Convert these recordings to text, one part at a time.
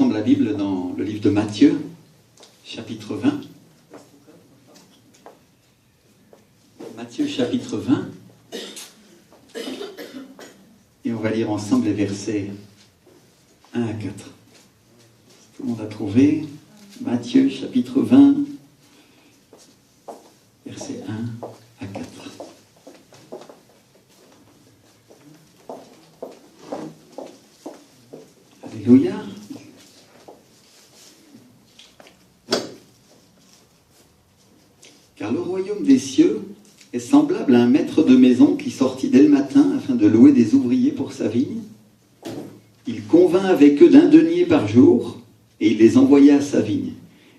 ensemble la Bible dans le livre de Matthieu, chapitre 20. Matthieu, chapitre 20. Et on va lire ensemble les versets 1 à 4. Tout le monde a trouvé Matthieu, chapitre 20, versets 1 à 4. Alléluia. Car le royaume des cieux est semblable à un maître de maison qui sortit dès le matin afin de louer des ouvriers pour sa vigne. Il convint avec eux d'un denier par jour et il les envoya à sa vigne.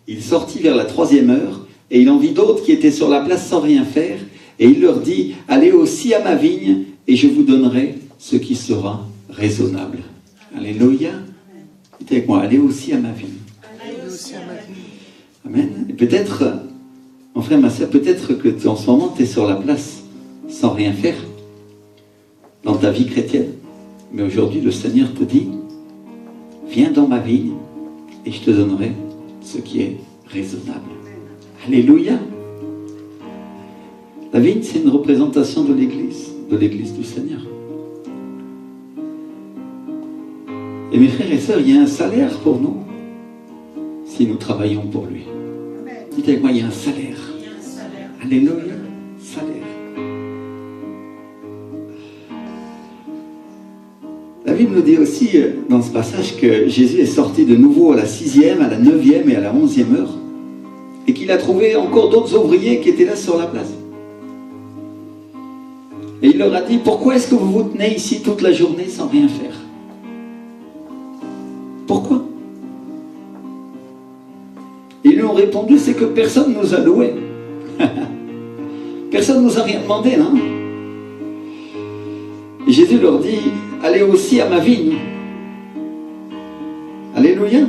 Il sortit vers la 3e heure et il en vit d'autres qui étaient sur la place sans rien faire et il leur dit « Allez aussi à ma vigne et je vous donnerai ce qui sera raisonnable. » Alléluia. Dites avec moi, allez aussi à ma vigne. Allez aussi à ma vigne. Amen. Et peut-être, mon frère, ma soeur, peut-être que en ce moment, tu es sur la place sans rien faire dans ta vie chrétienne. Mais aujourd'hui, le Seigneur te dit, viens dans ma vigne et je te donnerai ce qui est raisonnable. Alléluia. La vigne, c'est une représentation de l'église du Seigneur. Et mes frères et sœurs, il y a un salaire pour nous si nous travaillons pour lui. Dites avec moi, il y a un salaire. Alléluia, salaire. La Bible nous dit aussi dans ce passage que Jésus est sorti de nouveau à la 6e, à la 9e et à la 11e heure et qu'il a trouvé encore d'autres ouvriers qui étaient là sur la place. Et il leur a dit, pourquoi est-ce que vous vous tenez ici toute la journée sans rien faire? Pourquoi? Ils lui ont répondu, c'est que personne ne nous a loués. Personne ne nous a rien demandé, non? Et Jésus leur dit, allez aussi à ma vigne. Alléluia.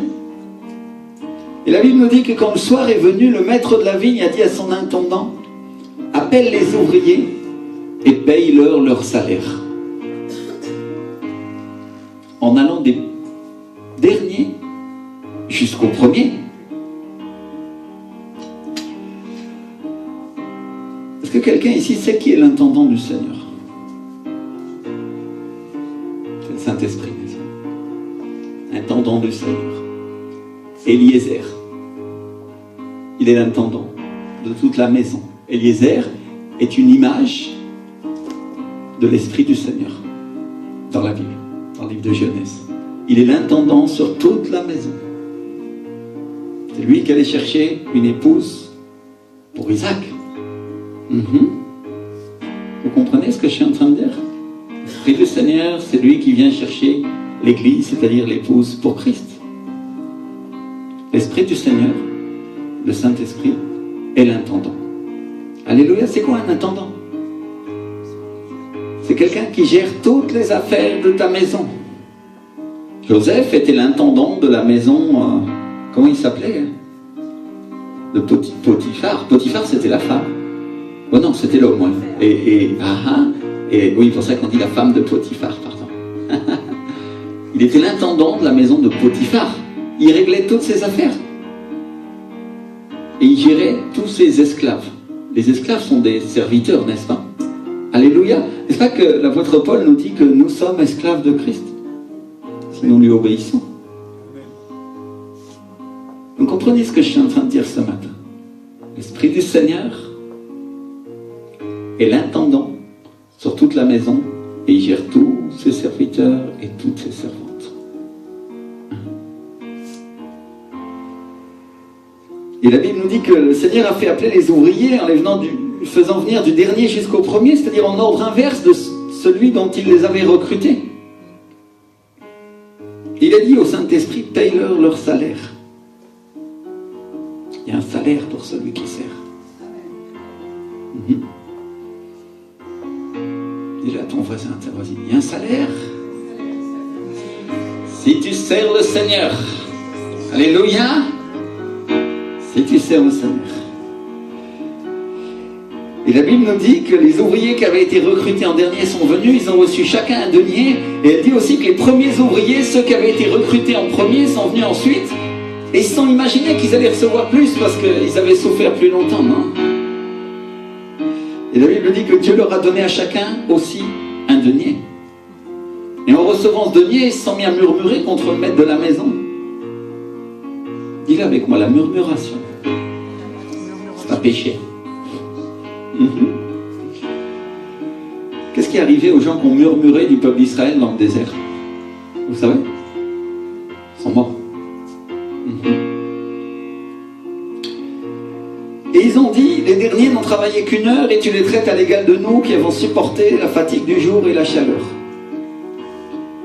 Et la Bible nous dit que quand le soir est venu, le maître de la vigne a dit à son intendant, appelle les ouvriers et paye-leur leur salaire. En allant des derniers jusqu'au premier. Est-ce que quelqu'un ici sait qui est l'intendant du Seigneur? C'est le Saint-Esprit, intendant du Seigneur. Eliezer. Il est l'intendant de toute la maison. Eliezer est une image de l'Esprit du Seigneur dans la Bible, dans le livre de Genèse. Il est l'intendant sur toute la maison. C'est lui qui allait chercher une épouse pour Isaac. Vous comprenez ce que je suis en train de dire? L'Esprit du Seigneur, c'est lui qui vient chercher l'Église, c'est-à-dire l'épouse pour Christ. L'Esprit du Seigneur, le Saint-Esprit, est l'intendant. Alléluia, c'est quoi un intendant? C'est quelqu'un qui gère toutes les affaires de ta maison. Joseph était l'intendant de la maison, comment il s'appelait? De Potiphar. Potiphar, c'était la femme. Oh non, c'était l'homme, ouais. Et oui, pour ça qu'on dit la femme de Potiphar, pardon. Il était l'intendant de la maison de Potiphar. Il réglait toutes ses affaires. Et il gérait tous ses esclaves. Les esclaves sont des serviteurs, n'est-ce pas? Alléluia. N'est-ce pas que l'apôtre Paul nous dit que nous sommes esclaves de Christ si nous lui obéissons? Vous comprenez ce que je suis en train de dire ce matin? L'Esprit du Seigneur est l'intendant sur toute la maison et il gère tous ses serviteurs et toutes ses servantes. Et la Bible nous dit que le Seigneur a fait appeler les ouvriers en les faisant venir du dernier jusqu'au premier, c'est-à-dire en ordre inverse de celui dont il les avait recrutés. Il a dit au Saint-Esprit, paye-leur leur salaire. Il y a un salaire pour celui qui sert. Dis-le à ton voisin, à ta voisine, il y a un salaire. Si tu sers le Seigneur, alléluia, si tu sers le Seigneur. Et Et la Bible nous dit que les ouvriers qui avaient été recrutés en dernier sont venus, ils ont reçu chacun un denier. Et elle dit aussi que les premiers ouvriers, ceux qui avaient été recrutés en premier, sont venus ensuite. Et ils se sont imaginés qu'ils allaient recevoir plus parce qu'ils avaient souffert plus longtemps, non? Et la Bible dit que Dieu leur a donné à chacun aussi un denier. Et en recevant ce denier, ils se sont mis à murmurer contre le maître de la maison. Dis-le avec moi, la murmuration. C'est un péché. Qu'est-ce qui est arrivé aux gens qui ont murmuré du peuple d'Israël dans le désert? Vous savez? Ils sont morts. Et ils ont dit, les derniers n'ont travaillé qu'une heure et tu les traites à l'égal de nous qui avons supporté la fatigue du jour et la chaleur.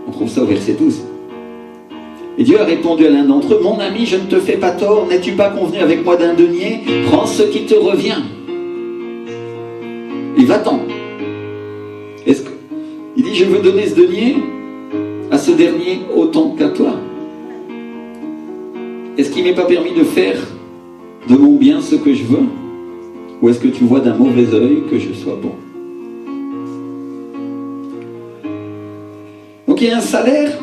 On trouve ça au verset 12. Et Dieu a répondu à l'un d'entre eux, mon ami, je ne te fais pas tort, n'es-tu pas convenu avec moi d'un denier? Prends ce qui te revient. Et va-t'en. Il dit, je veux donner ce denier à ce dernier autant qu'à toi. Est-ce qu'il ne m'est pas permis de faire de mon bien ce que je veux? Ou est-ce que tu vois d'un mauvais œil que je sois bon? Donc il y a un salaire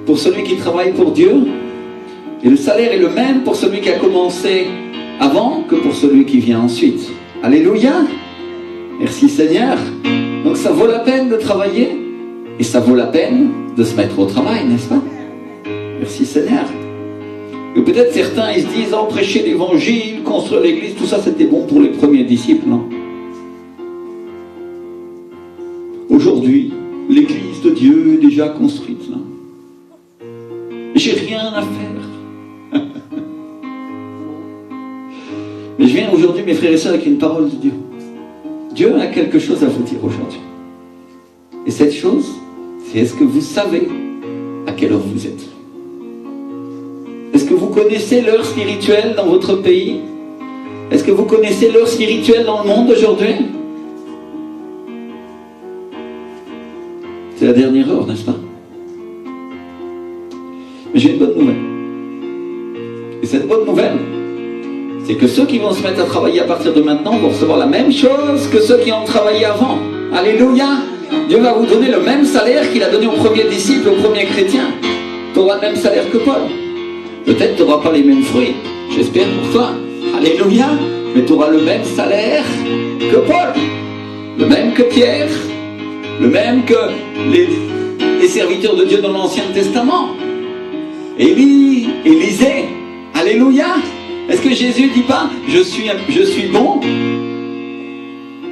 pour celui qui travaille pour Dieu, et le salaire est le même pour celui qui a commencé avant que pour celui qui vient ensuite. Alléluia! Merci Seigneur! Donc ça vaut la peine de travailler, et ça vaut la peine de se mettre au travail, n'est-ce pas? Merci Seigneur! Et peut-être certains, ils se disent, oh, prêcher l'évangile, construire l'église, tout ça c'était bon pour les premiers disciples, non? Aujourd'hui, l'église de Dieu est déjà construite, là. J'ai rien à faire. Mais je viens aujourd'hui, mes frères et sœurs, avec une parole de Dieu. Dieu a quelque chose à vous dire aujourd'hui. Et cette chose, c'est est-ce que vous savez à quelle heure vous êtes? Est-ce que vous connaissez l'heure spirituelle dans votre pays? Est-ce que vous connaissez l'heure spirituelle dans le monde aujourd'hui? C'est la dernière heure, n'est-ce pas? Mais j'ai une bonne nouvelle. Et cette bonne nouvelle, c'est que ceux qui vont se mettre à travailler à partir de maintenant vont recevoir la même chose que ceux qui ont travaillé avant. Alléluia! Dieu va vous donner le même salaire qu'il a donné aux premiers disciples, aux premiers chrétiens. Tu auras le même salaire que Paul. Peut-être tu n'auras pas les mêmes fruits, j'espère pour toi. Alléluia! Mais tu auras le même salaire que Paul, le même que Pierre, le même que les serviteurs de Dieu dans l'Ancien Testament. Élie, Élisée, alléluia. Est-ce que Jésus ne dit pas je suis bon?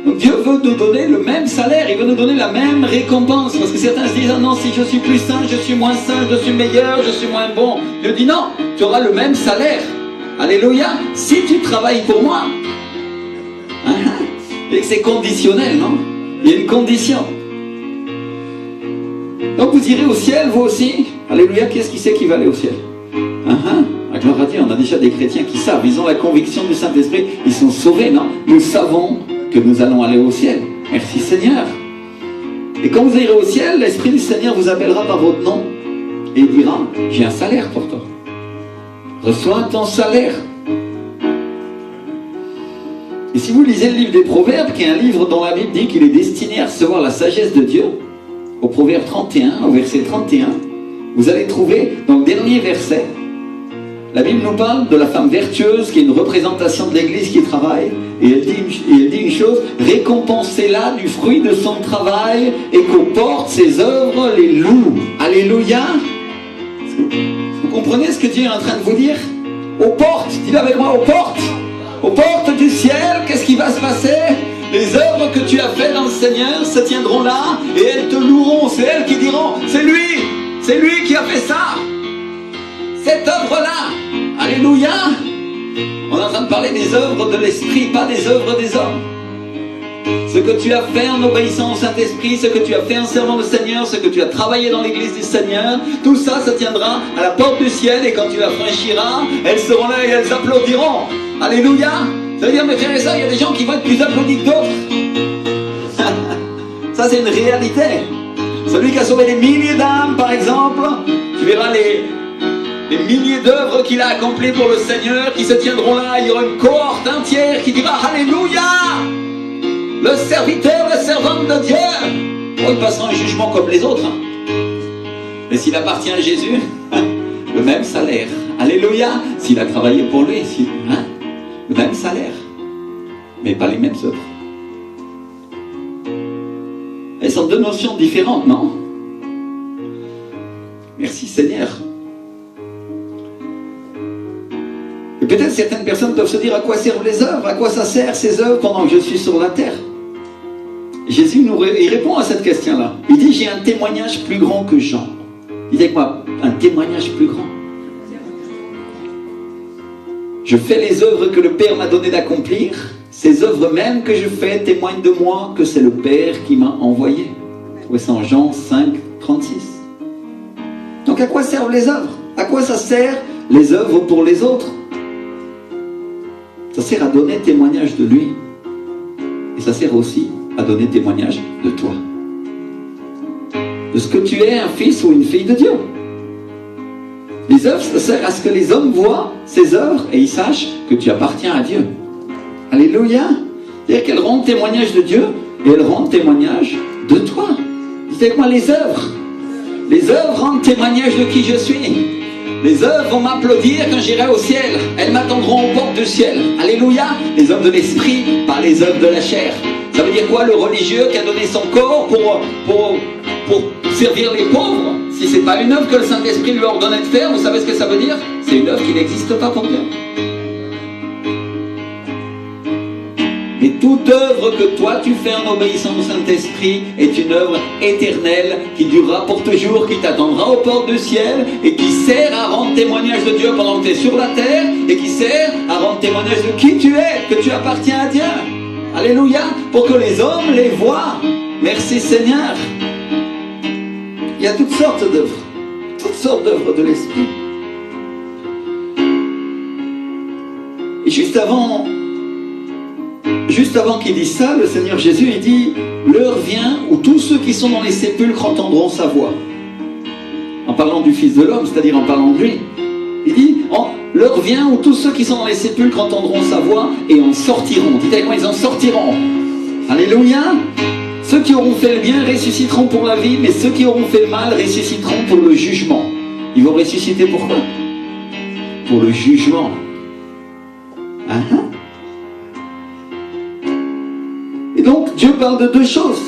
Donc Dieu veut nous donner le même salaire, il veut nous donner la même récompense. Parce que certains se disent ah non, si je suis plus saint, je suis moins saint, je suis meilleur, je suis moins bon. Dieu dit non, tu auras le même salaire. Alléluia, si tu travailles pour moi. Et que c'est conditionnel, non? Il y a une condition. Donc vous irez au ciel, vous aussi. Alléluia, qu'est-ce qui sait qui va aller au ciel? La gloire à Dieu, on a déjà des chrétiens qui savent. Ils ont la conviction du Saint-Esprit. Ils sont sauvés, non? Nous savons que nous allons aller au ciel. Merci Seigneur. Et quand vous irez au ciel, l'Esprit du Seigneur vous appellera par votre nom et dira, j'ai un salaire pour toi. Reçois ton salaire. Et si vous lisez le livre des Proverbes, qui est un livre dont la Bible dit qu'il est destiné à recevoir la sagesse de Dieu, au Proverbe 31, au verset 31, vous allez trouver dans le dernier verset, la Bible nous parle de la femme vertueuse qui est une représentation de l'Église qui travaille, et elle dit une chose, récompensez-la du fruit de son travail et qu'au porte ses œuvres les loue. Alléluia. Vous comprenez ce que Dieu est en train de vous dire? Aux portes, dis-le avec moi, aux portes du ciel, qu'est-ce qui va se passer? Les œuvres que tu as faites dans le Seigneur se tiendront là et elles te loueront. C'est elles qui diront, c'est lui qui a fait ça. Cette œuvre-là, alléluia. On est en train de parler des œuvres de l'Esprit, pas des œuvres des hommes. Ce que tu as fait en obéissant au Saint-Esprit, ce que tu as fait en servant le Seigneur, ce que tu as travaillé dans l'église du Seigneur, tout ça se tiendra à la porte du ciel et quand tu la franchiras, elles seront là et elles applaudiront. Alléluia. Ça veut dire, mes frères et sœurs, il y a des gens qui vont être plus applaudis que d'autres. Ça, c'est une réalité. Celui qui a sauvé des milliers d'âmes, par exemple, tu verras les milliers d'œuvres qu'il a accomplies pour le Seigneur qui se tiendront là. Il y aura une cohorte entière qui dira Alléluia. Le serviteur, la servante de Dieu, il passera un jugement comme les autres. Mais s'il appartient à Jésus, le même salaire. Alléluia. S'il a travaillé pour lui, le même salaire. Mais pas les mêmes œuvres. Elles sont deux notions différentes, non? Merci Seigneur. Et peut-être certaines personnes peuvent se dire à quoi servent les œuvres, à quoi ça sert ces œuvres pendant que je suis sur la terre. Jésus il répond à cette question-là. Il dit, j'ai un témoignage plus grand que Jean. Il dit avec moi, un témoignage plus grand. Je fais les œuvres que le Père m'a donné d'accomplir. Ces œuvres mêmes que je fais témoignent de moi que c'est le Père qui m'a envoyé. Vous trouvez ça en Jean 5, 36. Donc à quoi servent les œuvres? À quoi ça sert les œuvres pour les autres? Ça sert à donner témoignage de lui. Et ça sert aussi à donner témoignage de toi. De ce que tu es, un fils ou une fille de Dieu. Les œuvres, ça sert à ce que les hommes voient ces œuvres et ils sachent que tu appartiens à Dieu. Alléluia. C'est-à-dire qu'elles rendent témoignage de Dieu et elles rendent témoignage de toi. Dites avec moi, les œuvres. Les œuvres rendent témoignage de qui je suis. Les œuvres vont m'applaudir quand j'irai au ciel. Elles m'attendront aux portes du ciel. Alléluia. Les œuvres de l'esprit, pas les œuvres de la chair. Ça veut dire quoi? Le religieux qui a donné son corps pour servir les pauvres. Si ce n'est pas une œuvre que le Saint-Esprit lui a ordonné de faire, vous savez ce que ça veut dire? C'est une œuvre qui n'existe pas pour Dieu. Mais toute œuvre que toi tu fais en obéissant au Saint-Esprit est une œuvre éternelle qui durera pour toujours, qui t'attendra aux portes du ciel et qui sert à rendre témoignage de Dieu pendant que tu es sur la terre et qui sert à rendre témoignage de qui tu es, que tu appartiens à Dieu. Alléluia, pour que les hommes les voient. Merci Seigneur. Il y a toutes sortes d'œuvres de l'Esprit. Et juste avant qu'il dise ça, le Seigneur Jésus, il dit, l'heure vient où tous ceux qui sont dans les sépulcres entendront sa voix. En parlant du Fils de l'homme, c'est-à-dire en parlant de lui. Il dit, l'heure vient où tous ceux qui sont dans les sépulcres entendront sa voix et en sortiront. Dites avec moi, ils en sortiront. Alléluia. Ceux qui auront fait le bien ressusciteront pour la vie, mais ceux qui auront fait le mal ressusciteront pour le jugement. Ils vont ressusciter pourquoi? Pour le jugement. Et donc, Dieu parle de deux choses.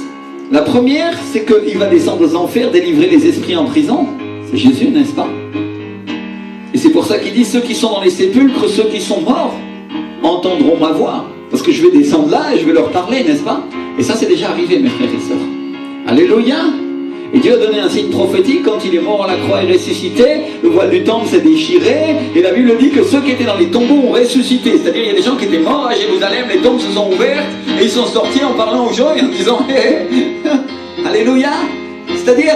La première, c'est qu'il va descendre aux enfers, délivrer les esprits en prison. C'est Jésus, n'est-ce pas? Et c'est pour ça qu'il dit, ceux qui sont dans les sépulcres, ceux qui sont morts, entendront ma voix. Parce que je vais descendre là et je vais leur parler, n'est-ce pas? Et ça, c'est déjà arrivé, mes frères et sœurs. Alléluia. Et Dieu a donné un signe prophétique quand il est mort à la croix et ressuscité. Le voile du temple s'est déchiré. Et la Bible dit que ceux qui étaient dans les tombeaux ont ressuscité. C'est-à-dire, il y a des gens qui étaient morts à Jérusalem, les tombes se sont ouvertes et ils sont sortis en parlant aux gens et en disant Alléluia. C'est-à-dire,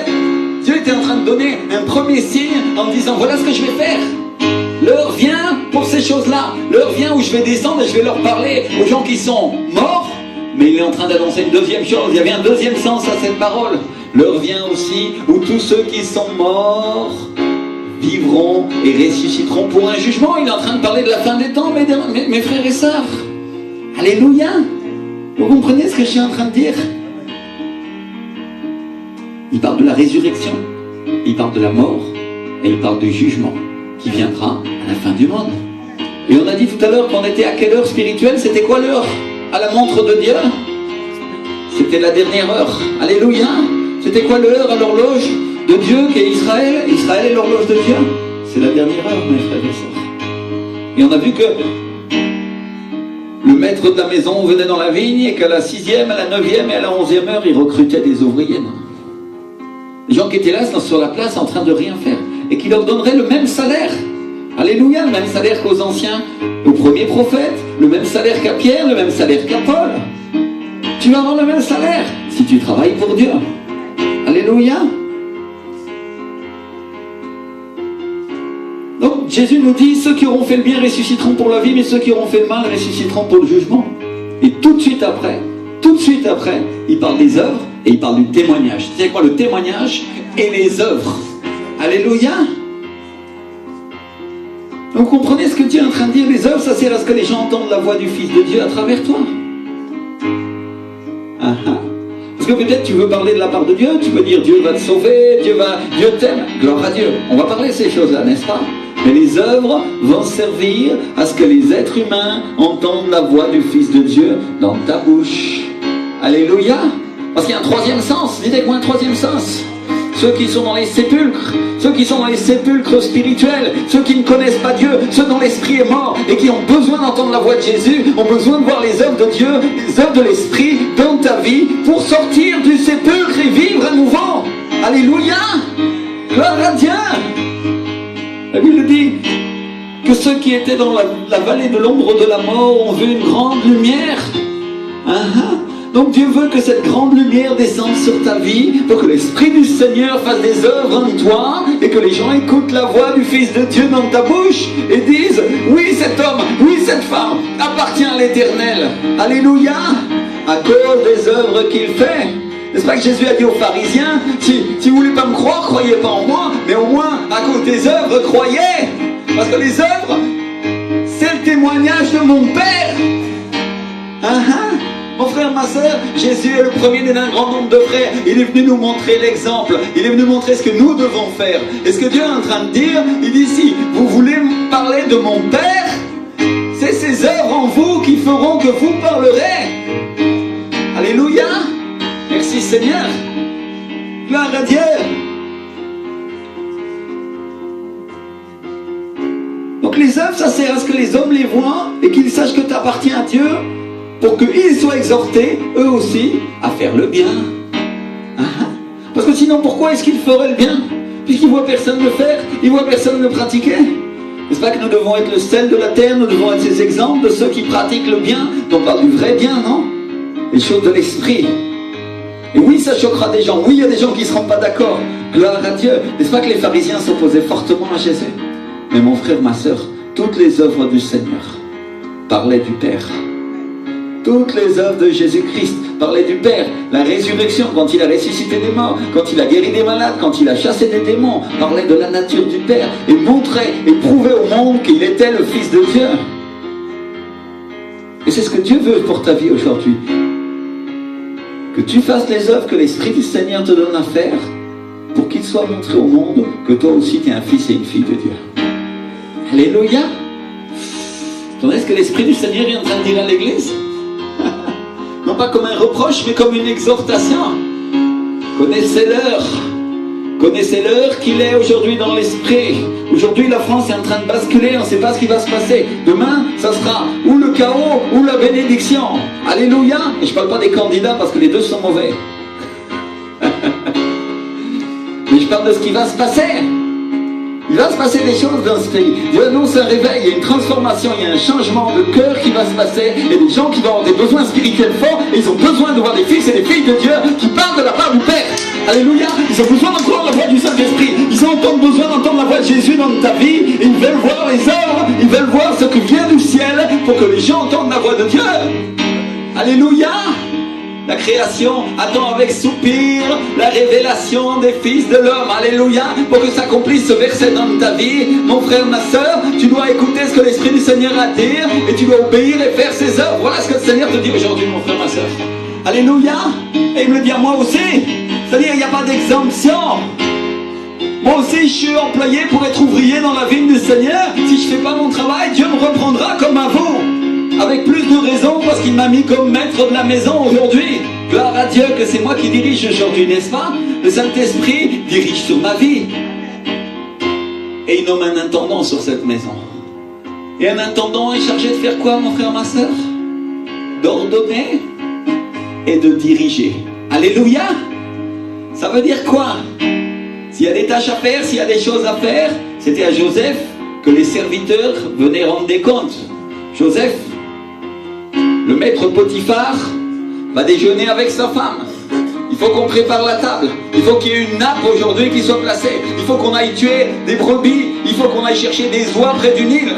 Dieu était en train de donner un premier signe en disant, voilà ce que je vais faire. L'heure vient pour ces choses-là. L'heure vient où je vais descendre et je vais leur parler aux gens qui sont morts. Mais il est en train d'annoncer une deuxième chose. Il y avait un deuxième sens à cette parole. L'heure vient aussi où tous ceux qui sont morts vivront et ressusciteront pour un jugement. Il est en train de parler de la fin des temps, mes frères et sœurs. Alléluia. Vous comprenez ce que je suis en train de dire? Il parle de la résurrection, il parle de la mort et il parle du jugement qui viendra à la fin du monde. Et on a dit tout à l'heure qu'on était à quelle heure spirituelle? C'était quoi l'heure? À la montre de Dieu? C'était la dernière heure. Alléluia. C'était quoi l'heure à l'horloge de Dieu qui est Israël? Israël est l'horloge de Dieu. C'est la dernière heure, mes frères et sœurs. Et on a vu que le maître de la maison venait dans la vigne et qu'à la 6e, à la 9e et à la 11e heure, il recrutait des ouvriers. Les gens qui étaient là sur la place en train de rien faire. Et qui leur donnerait le même salaire. Alléluia, le même salaire qu'aux anciens, aux premiers prophètes, le même salaire qu'à Pierre, le même salaire qu'à Paul. Tu vas avoir le même salaire si tu travailles pour Dieu. Alléluia. Donc Jésus nous dit, ceux qui auront fait le bien ressusciteront pour la vie, mais ceux qui auront fait le mal ressusciteront pour le jugement. Et tout de suite après, il parle des œuvres et il parle du témoignage. C'est quoi le témoignage et les œuvres? Alléluia. Donc vous comprenez ce que Dieu est en train de dire? Les œuvres, ça sert à ce que les gens entendent la voix du Fils de Dieu à travers toi. Ah, ah. Parce que peut-être tu veux parler de la part de Dieu, tu veux dire Dieu va te sauver, Dieu t'aime, gloire à Dieu. On va parler de ces choses-là, n'est-ce pas? Mais les œuvres vont servir à ce que les êtres humains entendent la voix du Fils de Dieu dans ta bouche. Alléluia. Parce qu'il y a un troisième sens. Dites-moi un troisième sens. Ceux qui sont dans les sépulcres, ceux qui sont dans les sépulcres spirituels, ceux qui ne connaissent pas Dieu, ceux dont l'esprit est mort et qui ont besoin d'entendre la voix de Jésus, ont besoin de voir les œuvres de Dieu, les œuvres de l'esprit dans ta vie pour sortir du sépulcre et vivre à nouveau. Alléluia. Gloire à Dieu. La Bible dit que ceux qui étaient dans la vallée de l'ombre de la mort ont vu une grande lumière. Donc Dieu veut que cette grande lumière descende sur ta vie pour que l'Esprit du Seigneur fasse des œuvres en toi et que les gens écoutent la voix du Fils de Dieu dans ta bouche et disent « Oui, cet homme, oui, cette femme appartient à l'Éternel. » Alléluia. À cause des œuvres qu'il fait. N'est-ce pas que Jésus a dit aux pharisiens, si vous ne voulez pas me croire, croyez pas en moi, mais au moins, à cause des œuvres, croyez. Parce que les œuvres, c'est le témoignage de mon Père. Mon frère, ma soeur, Jésus est le premier d'un grand nombre de frères. Il est venu nous montrer l'exemple. Il est venu montrer ce que nous devons faire. Et ce que Dieu est en train de dire, il dit ici, vous voulez parler de mon Père? C'est ces œuvres en vous qui feront que vous parlerez. Alléluia. Merci Seigneur. Gloire à Dieu. Donc les œuvres, ça sert à ce que les hommes les voient et qu'ils sachent que tu appartiens à Dieu pour qu'ils soient exhortés, eux aussi, à faire le bien. Parce que sinon, pourquoi est-ce qu'ils feraient le bien? Puisqu'ils ne voient personne le faire, ils ne voient personne le pratiquer. N'est-ce pas que nous devons être le sel de la terre, nous devons être ces exemples de ceux qui pratiquent le bien, on parle du vrai bien, non? Les choses de l'esprit. Et oui, ça choquera des gens. Oui, il y a des gens qui ne seront pas d'accord. Gloire à Dieu. N'est-ce pas que les pharisiens s'opposaient fortement à Jésus? Mais mon frère, ma soeur, toutes les œuvres du Seigneur parlaient du Père. Toutes les œuvres de Jésus-Christ parlaient du Père. La résurrection, quand il a ressuscité des morts, quand il a guéri des malades, quand il a chassé des démons, parlait de la nature du Père et montrait et prouvait au monde qu'il était le Fils de Dieu. Et c'est ce que Dieu veut pour ta vie aujourd'hui. Que tu fasses les œuvres que l'Esprit du Seigneur te donne à faire pour qu'il soit montré au monde que toi aussi tu es un fils et une fille de Dieu. Alléluia. Entendez ce que l'Esprit du Seigneur est en train de dire à l'Église? Non pas comme un reproche, mais comme une exhortation. Connaissez l'heure. Connaissez l'heure qu'il est aujourd'hui dans l'esprit. Aujourd'hui, la France est en train de basculer, on ne sait pas ce qui va se passer. Demain, ça sera ou le chaos ou la bénédiction. Alléluia. Et je ne parle pas des candidats parce que les deux sont mauvais. Mais je parle de ce qui va se passer. Il va se passer des choses dans ce pays. Dieu annonce un réveil, il y a une transformation, il y a un changement de cœur qui va se passer. Il y a des gens qui vont avoir des besoins spirituels forts et ils ont besoin de voir des fils et des filles de Dieu qui parlent de la part du Père. Alléluia. Ils ont besoin d'entendre la voix du Saint-Esprit. Ils ont besoin d'entendre la voix de Jésus dans ta vie. Et ils veulent voir les œuvres, ils veulent voir ce qui vient du ciel pour que les gens entendent la voix de Dieu. Alléluia. La création attend avec soupir la révélation des fils de l'homme. Alléluia. Pour que s'accomplisse ce verset dans ta vie, mon frère, ma soeur, tu dois écouter ce que l'Esprit du Seigneur a à dire et tu dois obéir et faire ses œuvres. Voilà ce que le Seigneur te dit aujourd'hui, mon frère, ma soeur. Alléluia. Et il me le dit à moi aussi. C'est-à-dire, il n'y a pas d'exemption. Moi aussi, je suis employé pour être ouvrier dans la vigne du Seigneur. Si je ne fais pas mon travail, Dieu me reprendra comme à vous. Avec plus de raison parce qu'il m'a mis comme maître de la maison aujourd'hui. Gloire à Dieu que c'est moi qui dirige aujourd'hui, n'est-ce pas? Le Saint-Esprit dirige sur ma vie. Et il nomme un intendant sur cette maison. Et un intendant est chargé de faire quoi, mon frère, ma soeur? D'ordonner et de diriger. Alléluia. Ça veut dire quoi? S'il y a des tâches à faire, s'il y a des choses à faire, c'était à Joseph que les serviteurs venaient rendre des comptes. Joseph, le maître Potiphar, va déjeuner avec sa femme. Il faut qu'on prépare la table. Il faut qu'il y ait une nappe aujourd'hui qui soit placée. Il faut qu'on aille tuer des brebis. Il faut qu'on aille chercher des oies près du Nil.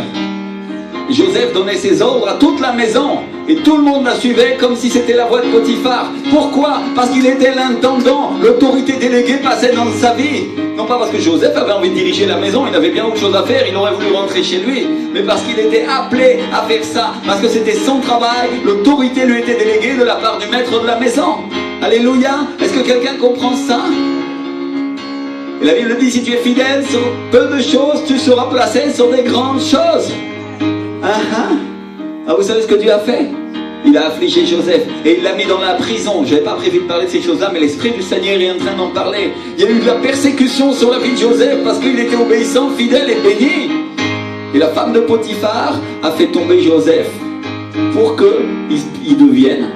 Joseph donnait ses ordres à toute la maison. Et tout le monde la suivait comme si c'était la voix de Potiphar. Pourquoi? Parce qu'il était l'intendant. L'autorité déléguée passait dans sa vie. Non pas parce que Joseph avait envie de diriger la maison, il avait bien autre chose à faire, il aurait voulu rentrer chez lui, mais parce qu'il était appelé à faire ça, parce que c'était son travail, l'autorité lui était déléguée de la part du maître de la maison. Alléluia. Est-ce que quelqu'un comprend ça? Et la Bible dit, si tu es fidèle sur peu de choses, tu seras placé sur des grandes choses. Ah, vous savez ce que Dieu a fait? Il a affligé Joseph et il l'a mis dans la prison. Je n'avais pas prévu de parler de ces choses-là, mais l'Esprit du Seigneur est en train d'en parler. Il y a eu de la persécution sur la vie de Joseph parce qu'il était obéissant, fidèle et béni. Et la femme de Potiphar a fait tomber Joseph pour qu'il devienne.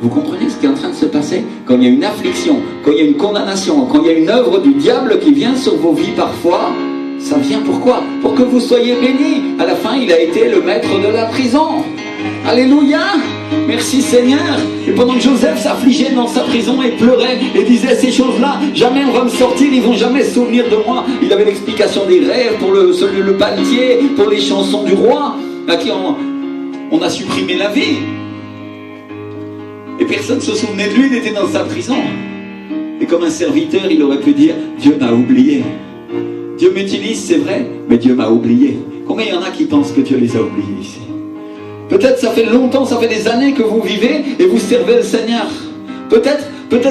Vous comprenez ce qui est en train de se passer? Quand il y a une affliction, quand il y a une condamnation, quand il y a une œuvre du diable qui vient sur vos vies parfois, ça vient pourquoi? Pour que vous soyez bénis. À la fin, il a été le maître de la prison. Alléluia. Merci Seigneur. Et pendant que Joseph s'affligeait dans sa prison et pleurait et disait ces choses-là, jamais on va me sortir, ils vont jamais se souvenir de moi. Il avait l'explication des rêves pour le panetier, pour les chansons du roi, à qui on a supprimé la vie. Et personne ne se souvenait de lui, il était dans sa prison. Et comme un serviteur, il aurait pu dire, Dieu m'a oublié. Dieu m'utilise, c'est vrai, mais Dieu m'a oublié. Combien il y en a qui pensent que Dieu les a oubliés ici? Peut-être ça fait longtemps, ça fait des années que vous vivez et vous servez le Seigneur. Peut-être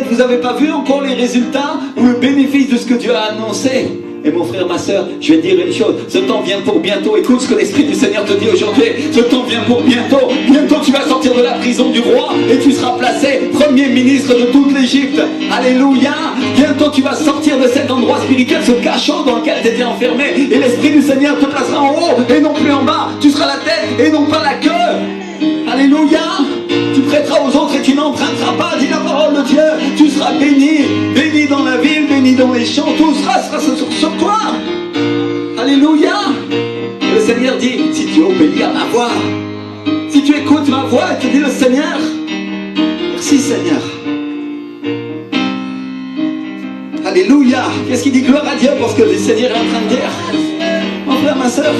vous n'avez pas vu encore les résultats ou le bénéfice de ce que Dieu a annoncé. Et mon frère, ma soeur, je vais te dire une chose, ce temps vient pour bientôt. Écoute ce que l'Esprit du Seigneur te dit aujourd'hui. Ce temps vient pour bientôt. Bientôt tu vas sortir de la prison du roi et tu seras placé premier ministre de toute l'Égypte. Alléluia. Bientôt tu vas sortir de cet endroit spirituel, ce cachot dans lequel tu étais enfermé. Et l'Esprit du Seigneur te placera en haut et non plus en bas. Tu seras la tête et non pas la queue. Alléluia. Tu prêteras aux autres et tu n'emprunteras pas, dit la parole de Dieu. Tu seras béni, béni dans la ville, béni dans les champs, tout sera sur toi. Alléluia. Et le Seigneur dit, si tu obéis à ma voix, si tu écoutes ma voix, te dit le Seigneur, merci Seigneur. Alléluia. Qu'est-ce qu'il dit? Gloire à Dieu pour ce que le Seigneur est en train de dire. Mon frère, ma soeur,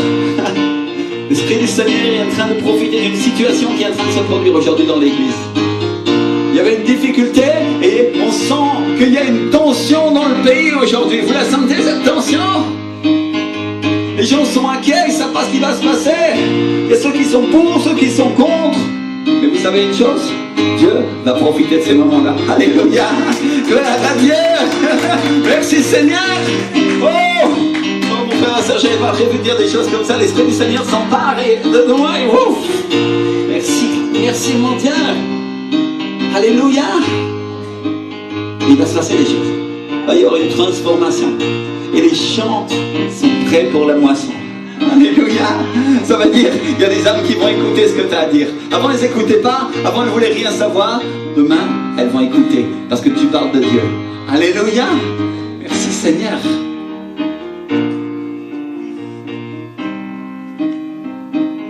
l'Esprit du Seigneur est en train de profiter d'une situation qui est en train de se produire aujourd'hui dans l'église. Il y avait une difficulté et on sent qu'il y a une tension dans le pays aujourd'hui. Vous la sentez cette tension? Les gens sont inquiets, ils ne savent pas ce qui va se passer. Il y a ceux qui sont pour, ceux qui sont contre. Mais vous savez une chose? Dieu va profiter de ces moments-là. Alléluia. Gloire à Dieu. Merci Seigneur. Oh, mon frère, ça, je n'avais pas prévu de dire des choses comme ça. L'Esprit du Seigneur s'empare de moi et ouf. Merci, merci mon Dieu. Alléluia. Il va se passer des choses. Il y aura une transformation. Et les champs sont prêts pour la moisson. Alléluia. Ça veut dire qu'il y a des âmes qui vont écouter ce que tu as à dire. Avant, elles n'écoutaient pas. Avant, elles ne voulaient rien savoir. Demain, elles vont écouter parce que tu parles de Dieu. Alléluia. Merci Seigneur.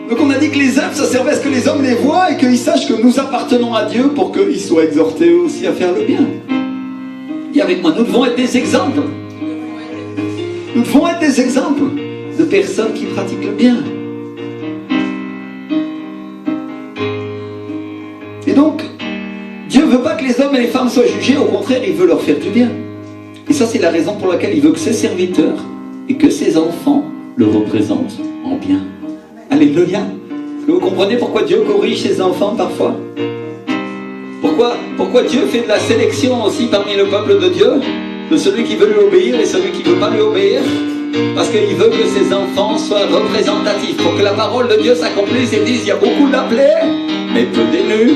Donc on a dit que les œuvres, ça servait à ce que les hommes les voient et qu'ils sachent que nous appartenons à Dieu pour qu'ils soient exhortés aussi à faire le bien. Dis avec moi, nous devons être des exemples. Nous devons être des exemples de personnes qui pratiquent le bien. Et donc, Dieu ne veut pas que les hommes et les femmes soient jugés, au contraire, il veut leur faire du bien. Et ça, c'est la raison pour laquelle il veut que ses serviteurs et que ses enfants le représentent en bien. Alléluia. Est-ce que vous comprenez pourquoi Dieu corrige ses enfants parfois? Pourquoi Dieu fait de la sélection aussi parmi le peuple de Dieu, de celui qui veut lui obéir et celui qui ne veut pas lui obéir? Parce qu'il veut que ses enfants soient représentatifs, pour que la parole de Dieu s'accomplisse et dise, il y a beaucoup d'appelés, mais peu d'élus.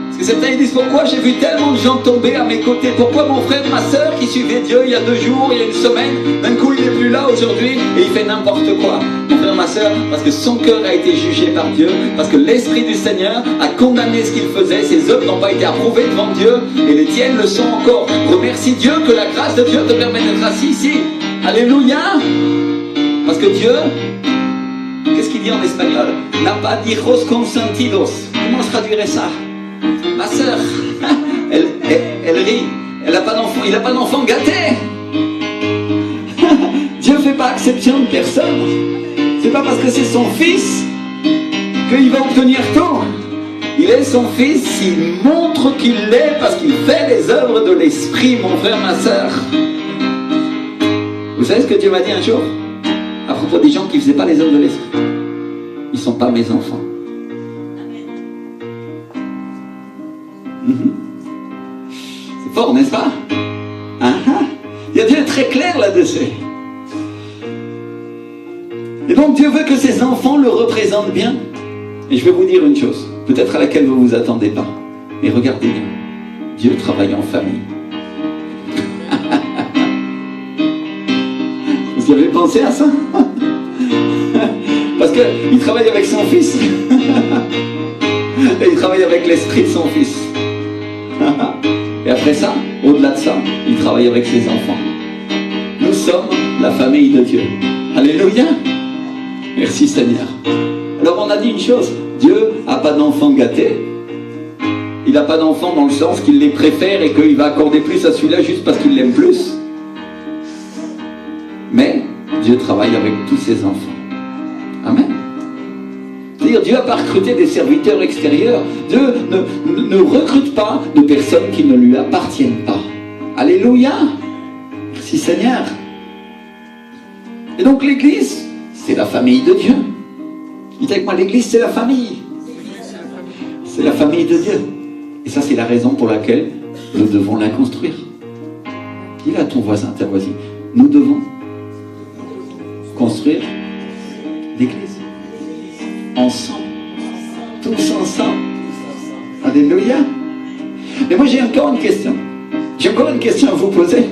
Parce que certains ils disent, pourquoi j'ai vu tellement de gens tomber à mes côtés? Pourquoi mon frère, ma soeur qui suivait Dieu il y a 2 jours, il y a une semaine, d'un coup il n'est plus là aujourd'hui et il fait n'importe quoi? Mon frère, ma soeur, parce que son cœur a été jugé par Dieu, parce que l'Esprit du Seigneur a condamné ce qu'il faisait, ses œuvres n'ont pas été approuvées devant Dieu et les tiennes le sont encore. Remercie Dieu que la grâce de Dieu te permet d'être assis ici. Alléluia. Parce que Dieu, qu'est-ce qu'il dit en espagnol? N'a pas hijos consentidos. Comment se traduirait ça? Ma soeur, elle rit. Elle n'a pas d'enfant, il n'a pas d'enfant gâté. Dieu ne fait pas exception de personne. C'est pas parce que c'est son fils qu'il va obtenir tout. Il est son fils, il montre qu'il l'est parce qu'il fait les œuvres de l'esprit, mon frère, ma sœur. Vous savez ce que Dieu m'a dit un jour à propos des gens qui ne faisaient pas les œuvres de l'esprit? Ils ne sont pas mes enfants. C'est fort, n'est-ce pas? Dieu est très clair là-dessus. Et donc Dieu veut que ses enfants le représentent bien. Et je vais vous dire une chose, peut-être à laquelle vous ne vous attendez pas. Mais regardez bien, Dieu travaille en famille. Vous avez pensé à ça? Parce qu'il travaille avec son fils. Et il travaille avec l'esprit de son fils. Et après ça, au-delà de ça, il travaille avec ses enfants. Nous sommes la famille de Dieu. Alléluia. Merci Seigneur. Alors on a dit une chose, Dieu n'a pas d'enfant gâté. Il n'a pas d'enfant dans le sens qu'il les préfère et qu'il va accorder plus à celui-là juste parce qu'il l'aime plus. Mais Dieu travaille avec tous ses enfants. Amen. C'est-à-dire, Dieu n'a pas recruté des serviteurs extérieurs. Dieu ne recrute pas de personnes qui ne lui appartiennent pas. Alléluia. Merci Seigneur. Et donc l'Église, c'est la famille de Dieu. Dites avec moi, l'Église, c'est la famille. C'est la famille de Dieu. Et ça, c'est la raison pour laquelle nous devons la construire. Dis à ton voisin, ta voisine, nous devons construire l'Église. Ensemble. Tous ensemble. Alléluia. Mais moi, j'ai encore une question. J'ai encore une question à vous poser.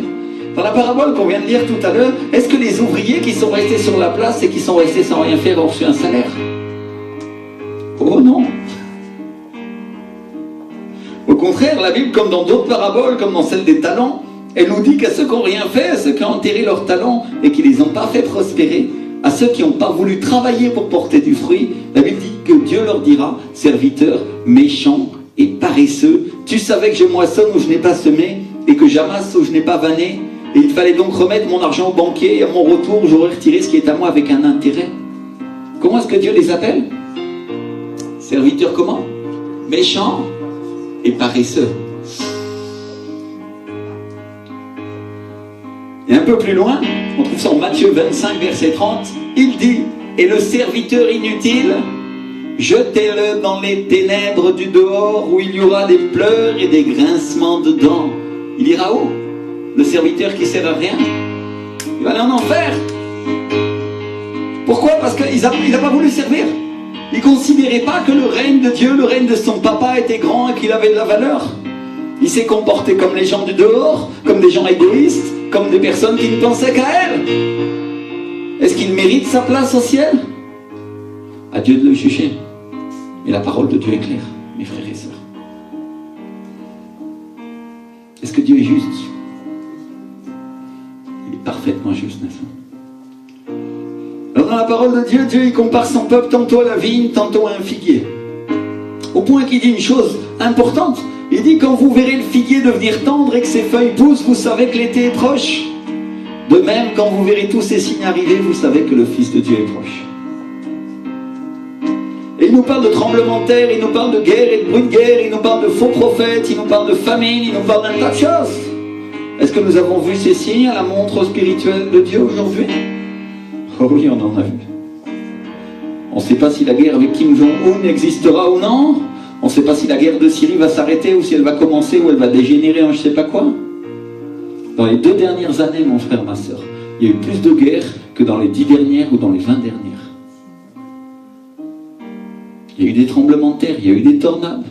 Dans la parabole qu'on vient de lire tout à l'heure, est-ce que les ouvriers qui sont restés sur la place et qui sont restés sans rien faire ont reçu un salaire? Oh non. Au contraire, la Bible, comme dans d'autres paraboles, comme dans celle des talents, elle nous dit qu'à ceux qui n'ont rien fait, à ceux qui ont enterré leurs talents et qui ne les ont pas fait prospérer, à ceux qui n'ont pas voulu travailler pour porter du fruit, la Bible dit que Dieu leur dira, serviteurs méchants et paresseux, tu savais que je moissonne où je n'ai pas semé et que j'amasse où je n'ai pas vanné, et il fallait donc remettre mon argent au banquier et à mon retour j'aurais retiré ce qui est à moi avec un intérêt. Comment est-ce que Dieu les appelle? Serviteurs comment? Méchants et paresseux. Et un peu plus loin, on trouve ça en Matthieu 25, verset 30, il dit, et le serviteur inutile, jetez-le dans les ténèbres du dehors où il y aura des pleurs et des grincements de dents. Il ira où? Le serviteur qui ne sert à rien? Il va aller en enfer. Pourquoi? Parce qu'il n'a pas voulu servir. Il ne considérait pas que le règne de Dieu, le règne de son papa était grand et qu'il avait de la valeur. Il s'est comporté comme les gens du dehors, comme des gens égoïstes, comme des personnes qui ne pensaient qu'à elles. Est-ce qu'il mérite sa place au ciel? À Dieu de le juger. Mais la parole de Dieu est claire, mes frères et sœurs. Est-ce que Dieu est juste? Il est parfaitement juste, n'est-ce pas? Alors dans la parole de Dieu, Dieu il compare son peuple tantôt à la vigne, tantôt à un figuier. Au point qu'il dit une chose importante. Il dit, quand vous verrez le figuier devenir tendre et que ses feuilles poussent, vous savez que l'été est proche. De même, quand vous verrez tous ces signes arriver, vous savez que le Fils de Dieu est proche. Et il nous parle de tremblements de terre, il nous parle de guerre et de bruit de guerre, il nous parle de faux prophètes, il nous parle de famine, il nous parle d'un tas de choses. Est-ce que nous avons vu ces signes à la montre spirituelle de Dieu aujourd'hui? Oh oui, on en a vu. On ne sait pas si la guerre avec Kim Jong-un existera ou non. On ne sait pas si la guerre de Syrie va s'arrêter ou si elle va commencer ou elle va dégénérer en je ne sais pas quoi. Dans les 2 dernières années, mon frère, ma soeur, il y a eu plus de guerres que dans les 10 dernières ou dans les 20 dernières. Il y a eu des tremblements de terre, il y a eu des tornades.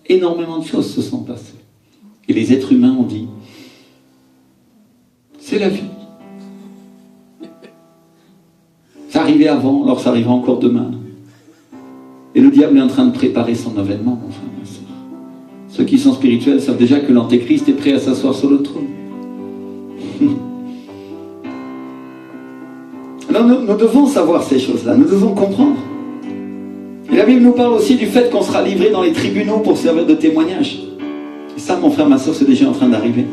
Énormément de choses se sont passées. Et les êtres humains ont dit, c'est la vie. Ça arrivait avant, alors ça arrivera encore demain. Et le diable est en train de préparer son avènement, mon frère, ma soeur. Ceux qui sont spirituels savent déjà que l'antéchrist est prêt à s'asseoir sur le trône. Alors nous devons savoir ces choses-là, nous devons comprendre. Et la Bible nous parle aussi du fait qu'on sera livré dans les tribunaux pour servir de témoignage. Et ça, mon frère, ma soeur, c'est déjà en train d'arriver.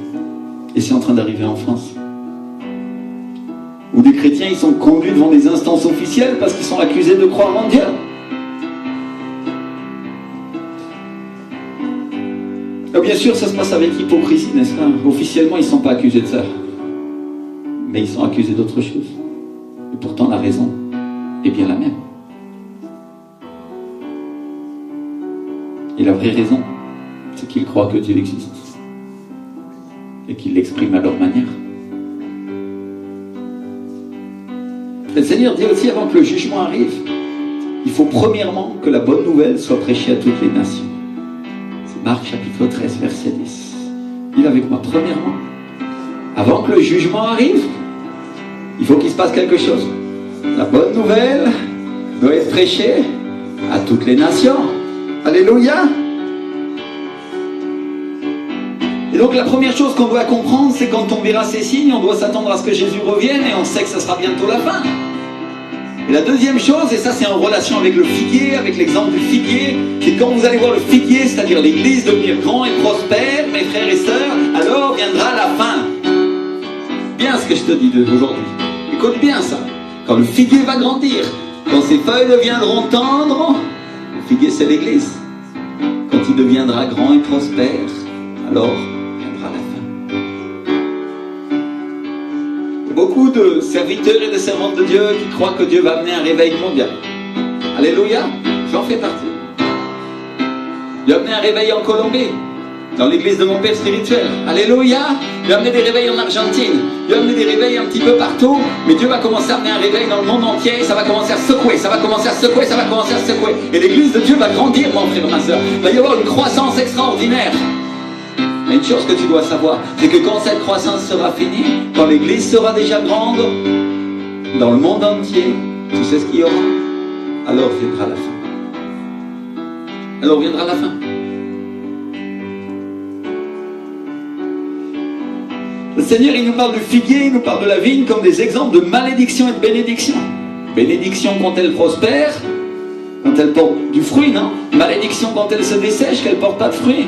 Et c'est en train d'arriver en France. Où des chrétiens, ils sont conduits devant des instances officielles parce qu'ils sont accusés de croire en Dieu. Alors bien sûr, ça se passe avec hypocrisie, n'est-ce pas? Officiellement, ils ne sont pas accusés de ça. Mais ils sont accusés d'autre chose. Et pourtant, la raison est bien la même. Et la vraie raison, c'est qu'ils croient que Dieu existe. Et qu'ils l'expriment à leur manière. Le Seigneur dit aussi, avant que le jugement arrive, il faut premièrement que la bonne nouvelle soit prêchée à toutes les nations. C'est Marc chapitre 13, verset 10. Il est avec moi, premièrement. Avant que le jugement arrive, il faut qu'il se passe quelque chose. La bonne nouvelle doit être prêchée à toutes les nations. Alléluia! Et donc la première chose qu'on doit comprendre, c'est quand on verra ces signes, on doit s'attendre à ce que Jésus revienne et on sait que ça sera bientôt la fin. Et la deuxième chose, et ça c'est en relation avec le figuier, avec l'exemple du figuier, c'est quand vous allez voir le figuier, c'est-à-dire l'église devenir grand et prospère, mes frères et sœurs, alors viendra la fin. Bien ce que je te dis d'aujourd'hui. Écoute bien ça. Quand le figuier va grandir, quand ses feuilles deviendront tendres, le figuier c'est l'église. Quand il deviendra grand et prospère, alors viendra la fin. Il y a beaucoup de serviteurs et de servantes de Dieu qui croient que Dieu va amener un réveil mondial. Alléluia, j'en fais partie. Dieu a amené un réveil en Colombie, dans l'église de mon père spirituel. Alléluia, Dieu a amené des réveils en Argentine. Dieu a amené des réveils un petit peu partout. Mais Dieu va commencer à amener un réveil dans le monde entier. Ça va commencer à secouer, ça va commencer à secouer, ça va commencer à secouer. Et l'église de Dieu va grandir, mon frère, ma soeur. Il va y avoir une croissance extraordinaire. Mais une chose que tu dois savoir, c'est que quand cette croissance sera finie, quand l'église sera déjà grande, dans le monde entier, tu sais ce qu'il y aura? Alors viendra la fin. Alors viendra la fin. Le Seigneur, il nous parle du figuier, il nous parle de la vigne comme des exemples de malédiction et de bénédiction. Bénédiction quand elle prospère, quand elle porte du fruit, non? Malédiction quand elle se dessèche, qu'elle ne porte pas de fruit.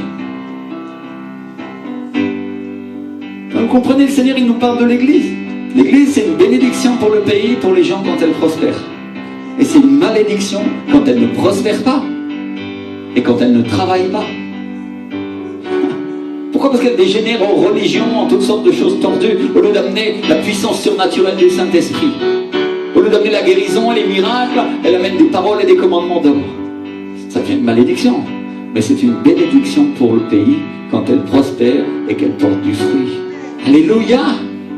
Vous comprenez, le Seigneur, il nous parle de l'Église. L'Église, c'est une bénédiction pour le pays, pour les gens quand elle prospère. Et c'est une malédiction quand elle ne prospère pas et quand elle ne travaille pas. Pourquoi? Parce qu'elle dégénère en religion, en toutes sortes de choses tordues, au lieu d'amener la puissance surnaturelle du Saint-Esprit. Au lieu d'amener la guérison et les miracles, elle amène des paroles et des commandements d'homme. Ça devient une malédiction. Mais c'est une bénédiction pour le pays quand elle prospère et qu'elle porte du fruit. Alléluia!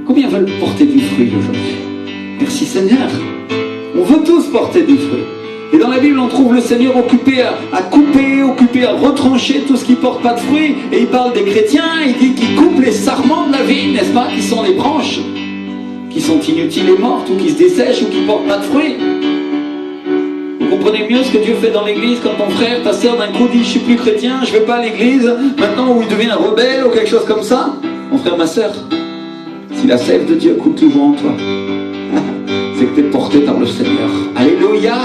Combien veulent porter du fruit aujourd'hui? Merci Seigneur. On veut tous porter du fruit. Et dans la Bible, on trouve le Seigneur occupé à couper, occupé à retrancher tout ce qui ne porte pas de fruits. Et il parle des chrétiens, il dit qu'il coupe les sarments de la vigne, n'est-ce pas? Qui sont les branches, qui sont inutiles et mortes, ou qui se dessèchent, ou qui ne portent pas de fruits. Vous comprenez mieux ce que Dieu fait dans l'église quand ton frère, ta sœur d'un coup dit « Je ne suis plus chrétien, je ne vais pas à l'église », maintenant où il devient rebelle ou quelque chose comme ça. Mon frère, ma sœur, si la sève de Dieu coule toujours en toi, c'est que tu es porté par le Seigneur. Alléluia!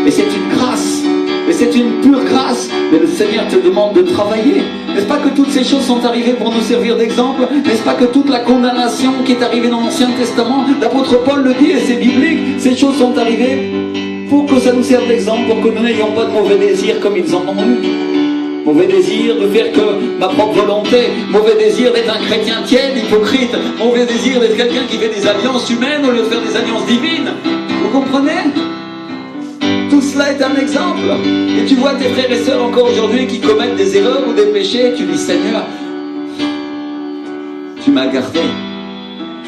Et c'est une grâce, et c'est une pure grâce, mais le Seigneur te demande de travailler. N'est-ce pas que toutes ces choses sont arrivées pour nous servir d'exemple? N'est-ce pas que toute la condamnation qui est arrivée dans l'Ancien Testament, l'apôtre Paul le dit et c'est biblique, ces choses sont arrivées pour que ça nous serve d'exemple, pour que nous n'ayons pas de mauvais désirs comme ils en ont eu. Mauvais désir de faire que ma propre volonté, mauvais désir d'être un chrétien tiède, hypocrite, mauvais désir d'être quelqu'un qui fait des alliances humaines au lieu de faire des alliances divines. Vous comprenez? Tout cela est un exemple. Et tu vois tes frères et sœurs encore aujourd'hui qui commettent des erreurs ou des péchés, tu dis Seigneur, tu m'as gardé.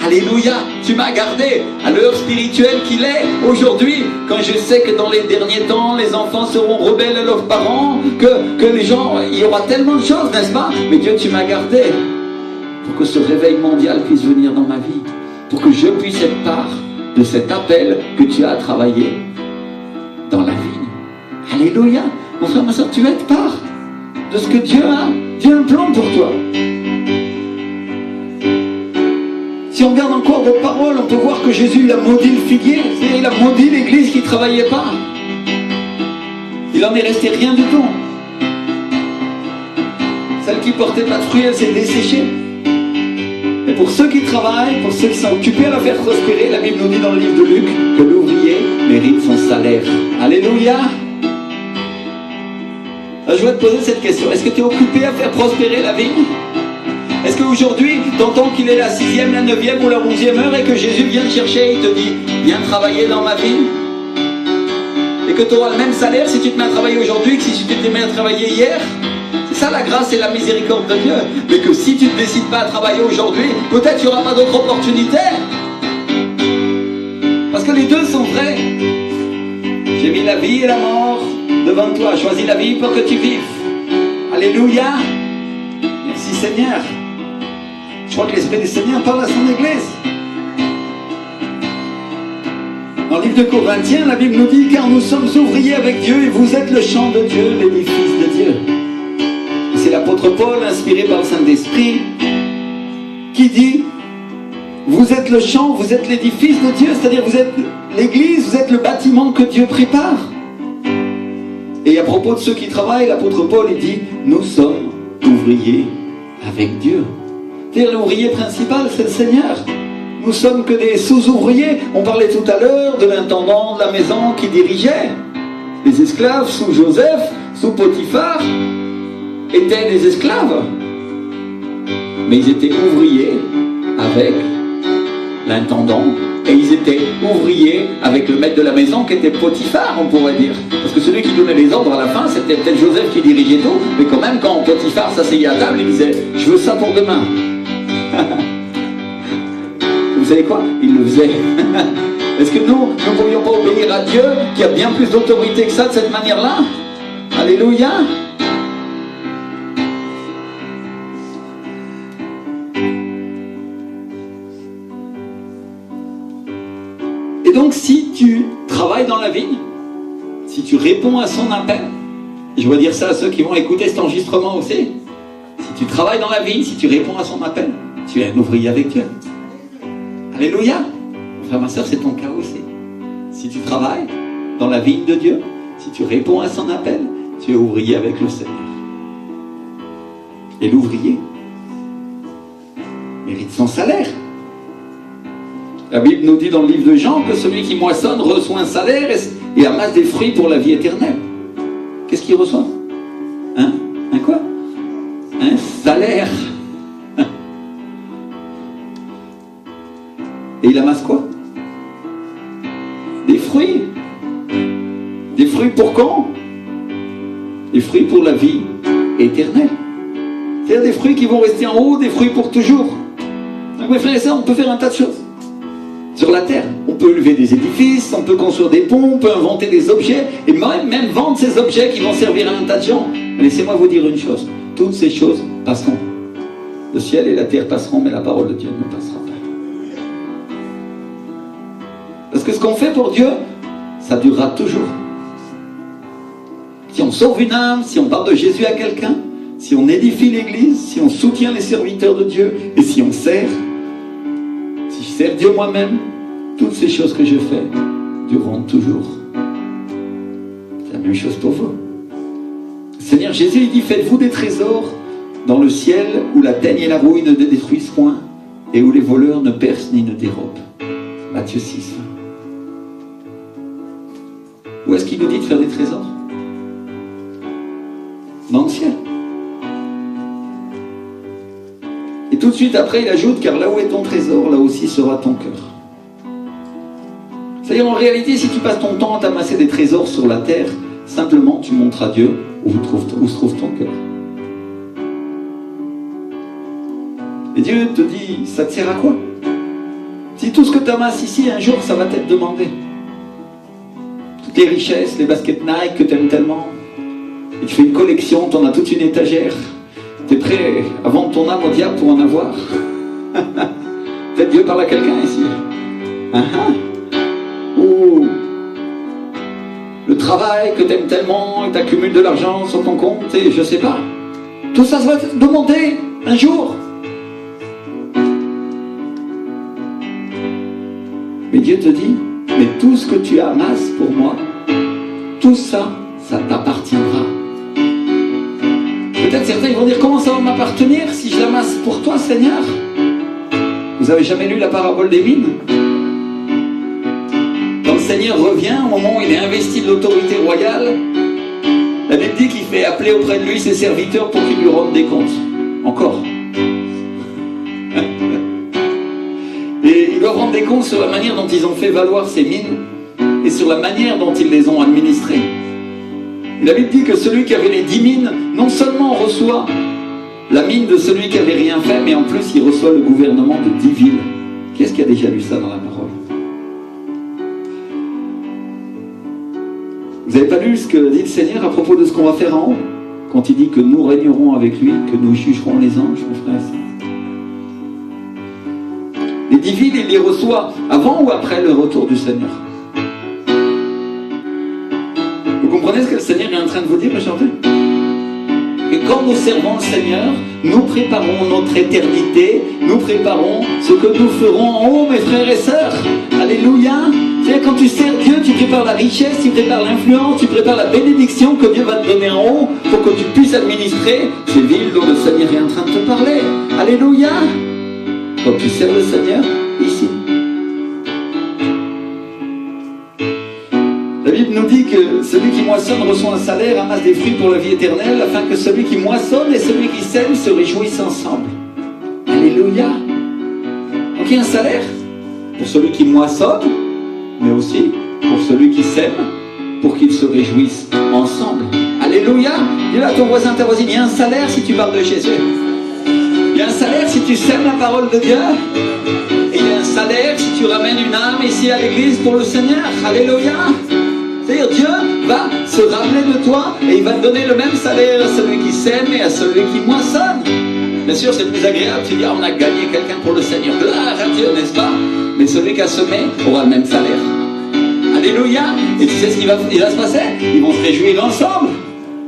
Alléluia, tu m'as gardé à l'heure spirituelle qu'il est aujourd'hui, quand je sais que dans les derniers temps, les enfants seront rebelles à leurs parents, que les gens, il y aura tellement de choses, n'est-ce pas? Mais Dieu, tu m'as gardé pour que ce réveil mondial puisse venir dans ma vie, pour que je puisse être part de cet appel que tu as à travailler dans la vigne. Alléluia, mon frère, ma soeur, tu vas être part de ce que Dieu a. Dieu a un plan pour toi. Si on regarde encore vos paroles, on peut voir que Jésus il a maudit le figuier, c'est-à-dire il a maudit l'église qui ne travaillait pas. Il en est resté rien du tout. Celle qui portait pas de fruits, elle s'est desséchée. Et pour ceux qui travaillent, pour ceux qui sont occupés à la faire prospérer, la Bible nous dit dans le livre de Luc que l'ouvrier mérite son salaire. Alléluia! Alors, je voudrais te poser cette question. Est-ce que tu es occupé à faire prospérer la vigne? Est-ce qu'aujourd'hui, tu entends qu'il est la 6e, la 9e ou la 11e heure et que Jésus vient te chercher et il te dit « Viens travailler dans ma vigne » et que tu auras le même salaire si tu te mets à travailler aujourd'hui que si tu t'es mis à travailler hier? C'est ça la grâce et la miséricorde de Dieu. Mais que si tu ne décides pas à travailler aujourd'hui, peut-être qu'il n'y aura pas d'autre opportunité. Parce que les deux sont vrais. J'ai mis la vie et la mort devant toi. Choisis la vie pour que tu vives. Alléluia. Merci Seigneur. Je crois que l'Esprit du Seigneur parle à son Église. Dans le livre de Corinthiens, la Bible nous dit « Car nous sommes ouvriers avec Dieu et vous êtes le champ de Dieu, l'édifice de Dieu. » C'est l'apôtre Paul, inspiré par le Saint-Esprit, qui dit « Vous êtes le champ, vous êtes l'édifice de Dieu, c'est-à-dire vous êtes l'Église, vous êtes le bâtiment que Dieu prépare. » Et à propos de ceux qui travaillent, l'apôtre Paul il dit « Nous sommes ouvriers avec Dieu. » C'est-à-dire l'ouvrier principal, c'est le Seigneur. Nous sommes que des sous-ouvriers. On parlait tout à l'heure de l'intendant de la maison qui dirigeait. Les esclaves sous Joseph, sous Potiphar, étaient des esclaves. Mais ils étaient ouvriers avec l'intendant. Et ils étaient ouvriers avec le maître de la maison qui était Potiphar, on pourrait dire. Parce que celui qui donnait les ordres à la fin, c'était peut-être Joseph qui dirigeait tout. Mais quand même, quand Potiphar s'asseyait à table, il disait « Je veux ça pour demain. » Vous savez quoi? Il le faisait. Est-ce que nous ne pourrions pas obéir à Dieu qui a bien plus d'autorité que ça de cette manière-là? Alléluia. Et donc si tu travailles dans la vigne, si tu réponds à son appel, et je veux dire ça à ceux qui vont écouter cet enregistrement aussi, si tu travailles dans la vigne, si tu réponds à son appel, tu es un ouvrier avec Dieu. Alléluia. Frère, ma soeur, c'est ton cas aussi. Si tu travailles dans la vigne de Dieu, si tu réponds à son appel, tu es ouvrier avec le Seigneur. Et l'ouvrier mérite son salaire. La Bible nous dit dans le livre de Jean que celui qui moissonne reçoit un salaire et amasse des fruits pour la vie éternelle. Qu'est-ce qu'il reçoit? Un quoi? Un salaire. Et il amasse quoi? Des fruits. Des fruits pour quand? Des fruits pour la vie éternelle. C'est-à-dire des fruits qui vont rester en haut, des fruits pour toujours. Donc mes frères et sœurs, on peut faire un tas de choses. Sur la terre, on peut élever des édifices, on peut construire des ponts, on peut inventer des objets, et même vendre ces objets qui vont servir à un tas de gens. Mais laissez-moi vous dire une chose, toutes ces choses passeront. Le ciel et la terre passeront, mais la parole de Dieu ne passera pas. Parce que ce qu'on fait pour Dieu, ça durera toujours. Si on sauve une âme, si on parle de Jésus à quelqu'un, si on édifie l'Église, si on soutient les serviteurs de Dieu, et si on sert, si je sers Dieu moi-même, toutes ces choses que je fais dureront toujours. C'est la même chose pour vous. Le Seigneur Jésus, il dit, faites-vous des trésors dans le ciel où la teigne et la rouille ne détruisent point et où les voleurs ne percent ni ne dérobent. Matthieu 6. Où est-ce qu'il nous dit de faire des trésors? Dans le ciel. Et tout de suite après, il ajoute, car là où est ton trésor, là aussi sera ton cœur. C'est-à-dire, en réalité, si tu passes ton temps à t'amasser des trésors sur la terre, simplement, tu montres à Dieu où se trouve ton cœur. Et Dieu te dit, ça te sert à quoi? Si tout ce que tu amasses ici, un jour, ça va t'être demandé. Toutes les richesses, les baskets Nike que tu aimes tellement, et tu fais une collection, tu en as toute une étagère, tu es prêt à vendre ton âme au diable pour en avoir. Peut-être Dieu parle à quelqu'un ici. Ou le travail que tu aimes tellement, et tu accumules de l'argent sur ton compte, et je sais pas. Tout ça va te demander un jour. Mais Dieu te dit, mais tout ce que tu amasses pour moi, tout ça, ça t'appartiendra. Peut-être certains vont dire, comment ça va m'appartenir si je l'amasse pour toi, Seigneur? Vous avez jamais lu la parabole des mines? Quand le Seigneur revient, au moment où il est investi de l'autorité royale, La Bible dit qu'il fait appeler auprès de lui ses serviteurs pour qu'ils lui rendent des comptes. Encore. Et ils doivent rendre des comptes sur la manière dont ils ont fait valoir ces mines et sur la manière dont ils les ont administrées. Et la Bible dit que celui qui avait les 10 mines, non seulement reçoit la mine de celui qui n'avait rien fait, mais en plus il reçoit le gouvernement de 10 villes. Qui est-ce qui a déjà lu ça dans la parole? Vous n'avez pas lu ce que dit le Seigneur à propos de ce qu'on va faire en haut? Quand il dit que nous régnerons avec lui, que nous jugerons les anges, mon frère et sœur. Les 10 villes, il les reçoit avant ou après le retour du Seigneur? Vous comprenez ce que le Seigneur est en train de vous dire, mes chers frères? Et quand nous servons le Seigneur, nous préparons notre éternité, nous préparons ce que nous ferons en haut, mes frères et sœurs. Alléluia. C'est-à-dire, quand tu sers Dieu, tu prépares la richesse, tu prépares l'influence, tu prépares la bénédiction que Dieu va te donner en haut pour que tu puisses administrer ces villes dont le Seigneur est en train de te parler. Alléluia. Quand tu sers le Seigneur, ici. La Bible nous dit que celui qui moissonne reçoit un salaire, amasse des fruits pour la vie éternelle, afin que celui qui moissonne et celui qui sème se réjouissent ensemble. Alléluia. Donc il y a un salaire pour celui qui moissonne, mais aussi pour celui qui sème, pour qu'ils se réjouissent ensemble. Alléluia. Dis là à ton voisin, ta voisine, il y a un salaire si tu parles de Jésus. Il y a un salaire si tu sèmes la parole de Dieu. Et il y a un salaire si tu ramènes une âme ici à l'église pour le Seigneur. Alléluia. C'est-à-dire, Dieu va se rappeler de toi et il va te donner le même salaire à celui qui sème et à celui qui moissonne. Bien sûr, c'est plus agréable. Tu dis, on a gagné quelqu'un pour le Seigneur. Gloire à Dieu, n'est-ce pas? Mais celui qui a semé aura le même salaire. Alléluia. Et tu sais ce qui va se passer? Ils vont se réjouir ensemble.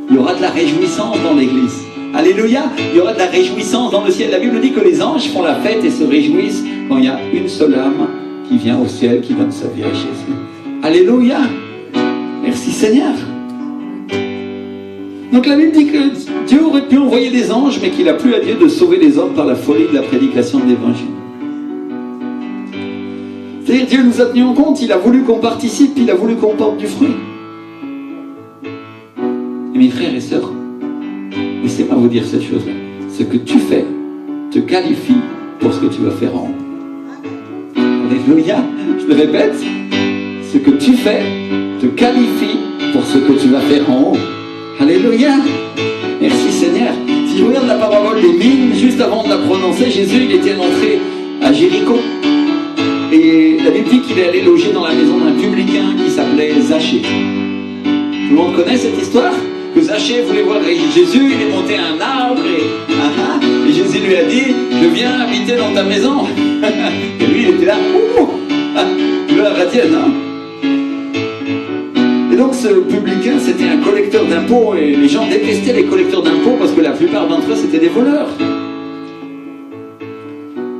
Il y aura de la réjouissance dans l'église. Alléluia. Il y aura de la réjouissance dans le ciel. La Bible dit que les anges font la fête et se réjouissent quand il y a une seule âme qui vient au ciel, qui donne sa vie à Jésus. Alléluia. Merci Seigneur. Donc la Bible dit que Dieu aurait pu envoyer des anges, mais qu'il a plu à Dieu de sauver les hommes par la folie de la prédication de l'évangile. C'est-à-dire, Dieu nous a tenu en compte, il a voulu qu'on participe, il a voulu qu'on porte du fruit. Et mes frères et sœurs, laissez-moi vous dire cette chose-là. Ce que tu fais te qualifie pour ce que tu vas faire en haut. Alléluia. Je le répète, ce que tu fais te qualifie pour ce que tu vas faire en haut. Alléluia. Merci Seigneur. Si je regarde la parabole des mines, juste avant de la prononcer, Jésus il était entré à Jéricho. Et la Bible dit qu'il est allé loger dans la maison d'un publicain qui s'appelait Zachée. Tout le monde connaît cette histoire? Que Zachée voulait voir Jésus, il est monté à un arbre et Jésus lui a dit, je viens habiter dans ta maison. Et lui il était là, gloire à Dieu, non? Et donc ce publicain, c'était un collecteur d'impôts, et les gens détestaient les collecteurs d'impôts parce que la plupart d'entre eux, c'était des voleurs.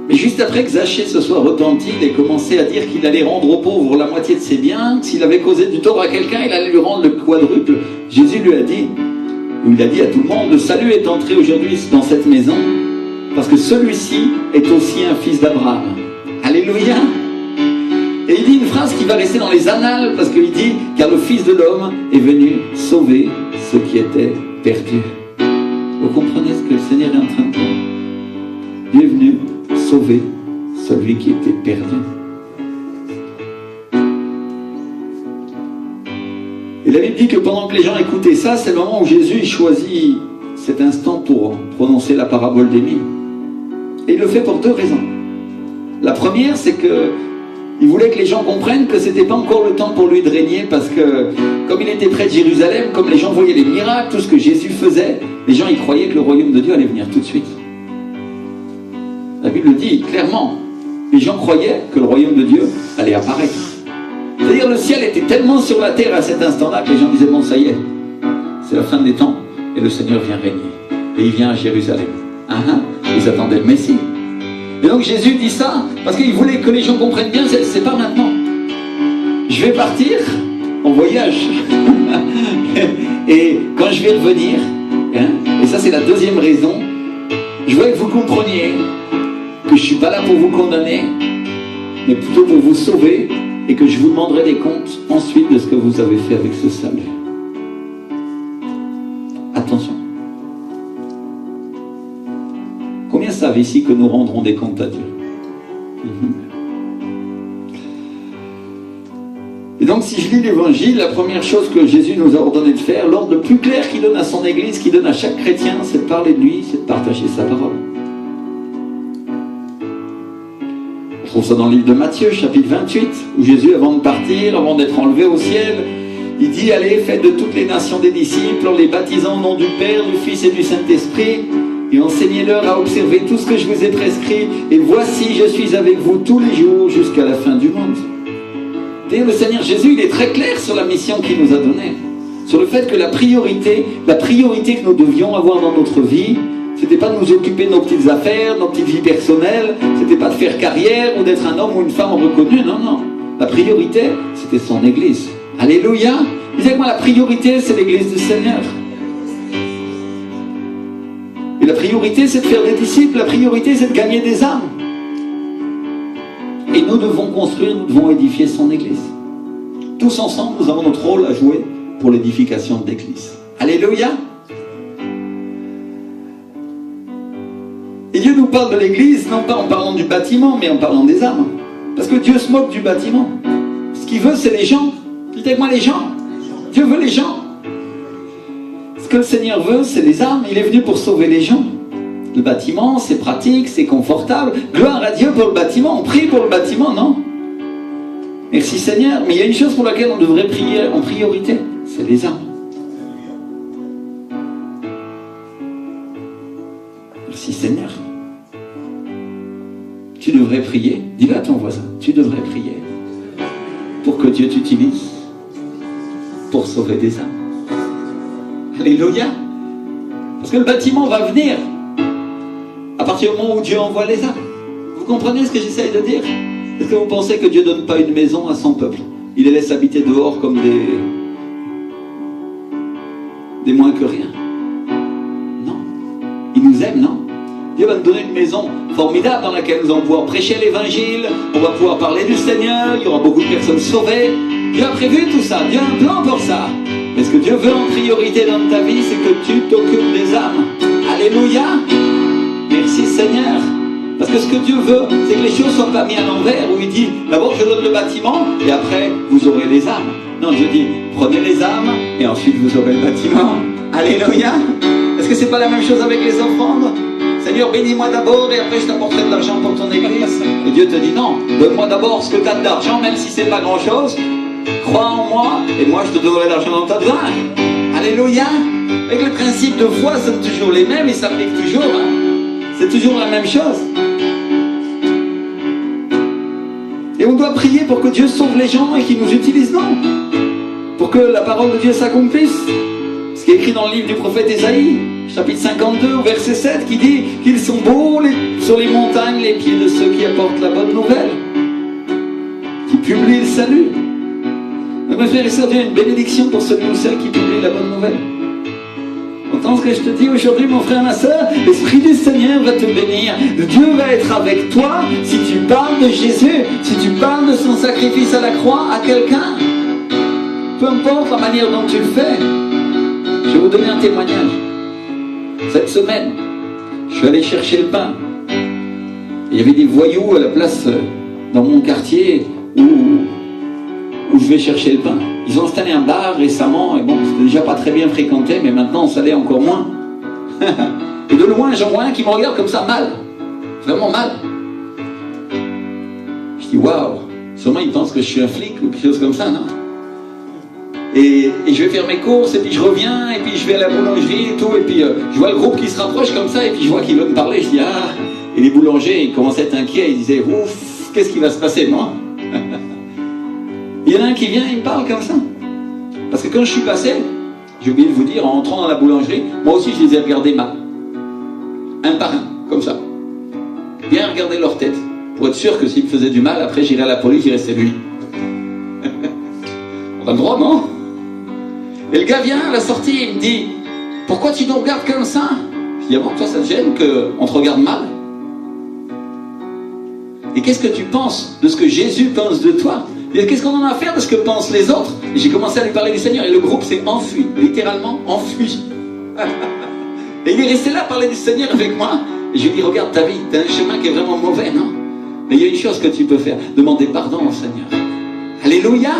Mais juste après que Zachée se soit repenti, il a commencé à dire qu'il allait rendre aux pauvres la moitié de ses biens. S'il avait causé du tort à quelqu'un, il allait lui rendre le quadruple. Jésus lui a dit, ou il a dit à tout le monde, le salut est entré aujourd'hui dans cette maison, parce que celui-ci est aussi un fils d'Abraham. Alléluia. Et il dit une phrase qui va rester dans les annales, parce qu'il dit, car le Fils de l'homme est venu sauver ceux qui étaient perdus. Vous comprenez ce que le Seigneur est en train de dire? Il est venu sauver celui qui était perdu. Et la Bible dit que pendant que les gens écoutaient ça, c'est le moment où Jésus choisit cet instant pour prononcer la parabole des mines. Et il le fait pour deux raisons. La première, c'est que il voulait que les gens comprennent que c'était pas encore le temps pour lui de régner, parce que comme il était près de Jérusalem, comme les gens voyaient les miracles, tout ce que Jésus faisait, les gens y croyaient que le royaume de Dieu allait venir tout de suite. La Bible le dit clairement. Les gens croyaient que le royaume de Dieu allait apparaître. C'est-à-dire le ciel était tellement sur la terre à cet instant-là que les gens disaient, bon ça y est, c'est la fin des temps et le Seigneur vient régner. Et il vient à Jérusalem. Ils attendaient le Messie. Et donc Jésus dit ça parce qu'il voulait que les gens comprennent bien, c'est pas maintenant. Je vais partir en voyage. Et quand je vais revenir, et ça c'est la deuxième raison, je voudrais que vous compreniez que je ne suis pas là pour vous condamner, mais plutôt pour vous sauver, et que je vous demanderai des comptes ensuite de ce que vous avez fait avec ce salut. savent ici que nous rendrons des comptes à Dieu. Et donc, si je lis l'évangile, la première chose que Jésus nous a ordonné de faire, l'ordre le plus clair qu'il donne à son Église, qu'il donne à chaque chrétien, c'est de parler de lui, c'est de partager sa parole. On trouve ça dans le livre de Matthieu, chapitre 28, où Jésus, avant de partir, avant d'être enlevé au ciel, il dit, allez, faites de toutes les nations des disciples, en les baptisant au nom du Père, du Fils et du Saint-Esprit, et enseignez-leur à observer tout ce que je vous ai prescrit, et voici, je suis avec vous tous les jours jusqu'à la fin du monde. Et le Seigneur Jésus, il est très clair sur la mission qu'il nous a donnée, sur le fait que la priorité que nous devions avoir dans notre vie, c'était pas de nous occuper de nos petites affaires, nos petites vies personnelles, c'était pas de faire carrière ou d'être un homme ou une femme reconnue, non, non. La priorité, c'était son Église. Alléluia. Disais que moi, la priorité, c'est l'Église du Seigneur. Et la priorité, c'est de faire des disciples, la priorité, c'est de gagner des âmes. Et nous devons construire, nous devons édifier son Église. Tous ensemble, nous avons notre rôle à jouer pour l'édification de l'Église. Alléluia. Et Dieu nous parle de l'Église, non pas en parlant du bâtiment, mais en parlant des âmes. Parce que Dieu se moque du bâtiment. Ce qu'il veut, c'est les gens. Dites avec moi les gens. Dieu veut les gens. Ce que le Seigneur veut, c'est les âmes. Il est venu pour sauver les gens. Le bâtiment, c'est pratique, c'est confortable. Gloire à Dieu pour le bâtiment. On prie pour le bâtiment, non? Merci Seigneur. Mais il y a une chose pour laquelle on devrait prier en priorité. C'est les âmes. Merci Seigneur. Tu devrais prier. Dis-le à ton voisin. Tu devrais prier pour que Dieu t'utilise pour sauver des âmes. Alléluia. Parce que le bâtiment va venir à partir du moment où Dieu envoie les âmes. Vous comprenez ce que j'essaye de dire? Est-ce que vous pensez que Dieu ne donne pas une maison à son peuple? Il les laisse habiter dehors comme des moins que rien. Non. Il nous aime, non? Dieu va nous donner une maison formidable dans laquelle nous allons pouvoir prêcher l'évangile, on va pouvoir parler du Seigneur, il y aura beaucoup de personnes sauvées. Dieu a prévu tout ça, Dieu a un plan pour ça. Mais ce que Dieu veut en priorité dans ta vie, c'est que tu t'occupes des âmes. Alléluia. Merci Seigneur. Parce que ce que Dieu veut, c'est que les choses ne soient pas mises à l'envers, où il dit, d'abord je donne le bâtiment, et après vous aurez les âmes. Non, je dis, prenez les âmes, et ensuite vous aurez le bâtiment. Alléluia. Est-ce que c'est pas la même chose avec les offrandes? Seigneur, bénis-moi d'abord et après je t'apporterai de l'argent pour ton église. Et Dieu te dit non, donne-moi d'abord ce que tu as d'argent, même si c'est pas grand-chose. Crois en moi et moi je te donnerai l'argent dont tu as besoin. Alléluia. Avec le principe de foi, sont toujours les mêmes, ils s'appliquent toujours. Hein. C'est toujours la même chose. Et on doit prier pour que Dieu sauve les gens et qu'il nous utilise, non? Pour que la parole de Dieu s'accomplisse. Ce qui est écrit dans le livre du prophète Ésaïe, chapitre 52, verset 7, qui dit qu'ils sont beaux sur les montagnes les pieds de ceux qui apportent la bonne nouvelle, qui publient le salut. Mais mes frères et sœurs, Dieu a une bénédiction pour celui ou celle qui publie la bonne nouvelle. Entends ce que je te dis aujourd'hui, mon frère, ma sœur? L'Esprit du Seigneur va te bénir. Dieu va être avec toi si tu parles de Jésus, si tu parles de son sacrifice à la croix à quelqu'un. Peu importe la manière dont tu le fais. Je vais vous donner un témoignage. Cette semaine, je suis allé chercher le pain. Il y avait des voyous à la place dans mon quartier où je vais chercher le pain. Ils ont installé un bar récemment, et bon, c'était déjà pas très bien fréquenté, mais maintenant ça l'est encore moins. Et de loin, j'en vois un qui me regarde comme ça, mal. Vraiment mal. Je dis, waouh, sûrement il pense que je suis un flic ou quelque chose comme ça, non? Et je vais faire mes courses, et puis je reviens, et puis je vais à la boulangerie et tout, et puis je vois le groupe qui se rapproche comme ça, et puis je vois qu'il veut me parler, je dis, ah. Et les boulangers, ils commençaient à être inquiets, ils disaient, ouf, qu'est-ce qui va se passer, moi? Il y en a un qui vient, il me parle comme ça. Parce que quand je suis passé, j'ai oublié de vous dire, en entrant dans la boulangerie, moi aussi je les ai regardés mal. Un par un, comme ça. Bien regarder leur tête, pour être sûr que s'ils me faisaient du mal, après j'irais à la police, j'irais c'est lui. On a le droit, non? Et le gars vient à la sortie, il me dit, pourquoi tu nous regardes comme ça? Je dis, avant, toi ça te gêne qu'on te regarde mal? Et qu'est-ce que tu penses de ce que Jésus pense de toi? Qu'est-ce qu'on en a à faire de ce que pensent les autres? Et j'ai commencé à lui parler du Seigneur et le groupe s'est enfui, littéralement enfui. Et il est resté là à parler du Seigneur avec moi. Et je lui dis, regarde ta vie, tu as un chemin qui est vraiment mauvais, non? Mais il y a une chose que tu peux faire, demander pardon au Seigneur. Alléluia!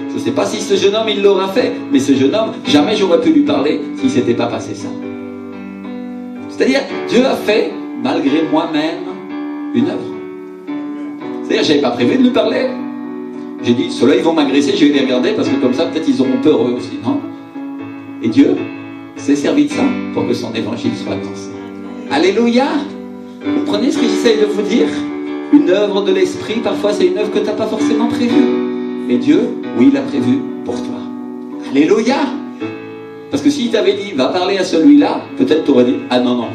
Je ne sais pas si ce jeune homme, il l'aura fait, mais ce jeune homme, jamais j'aurais pu lui parler s'il ne s'était pas passé ça. C'est-à-dire, Dieu a fait, malgré moi-même, une œuvre. C'est-à-dire, je n'avais pas prévu de lui parler. J'ai dit, ceux-là, ils vont m'agresser, je vais les regarder, parce que comme ça, peut-être, ils auront peur eux aussi, non? Et Dieu s'est servi de ça pour que son évangile soit annoncé. Alléluia! Vous comprenez ce que j'essaye de vous dire? Une œuvre de l'esprit, parfois, c'est une œuvre que tu n'as pas forcément prévue. Mais Dieu, oui, il l'a prévu pour toi. Alléluia! Parce que s'il t'avait dit, va parler à celui-là, peut-être tu aurais dit, ah non, non.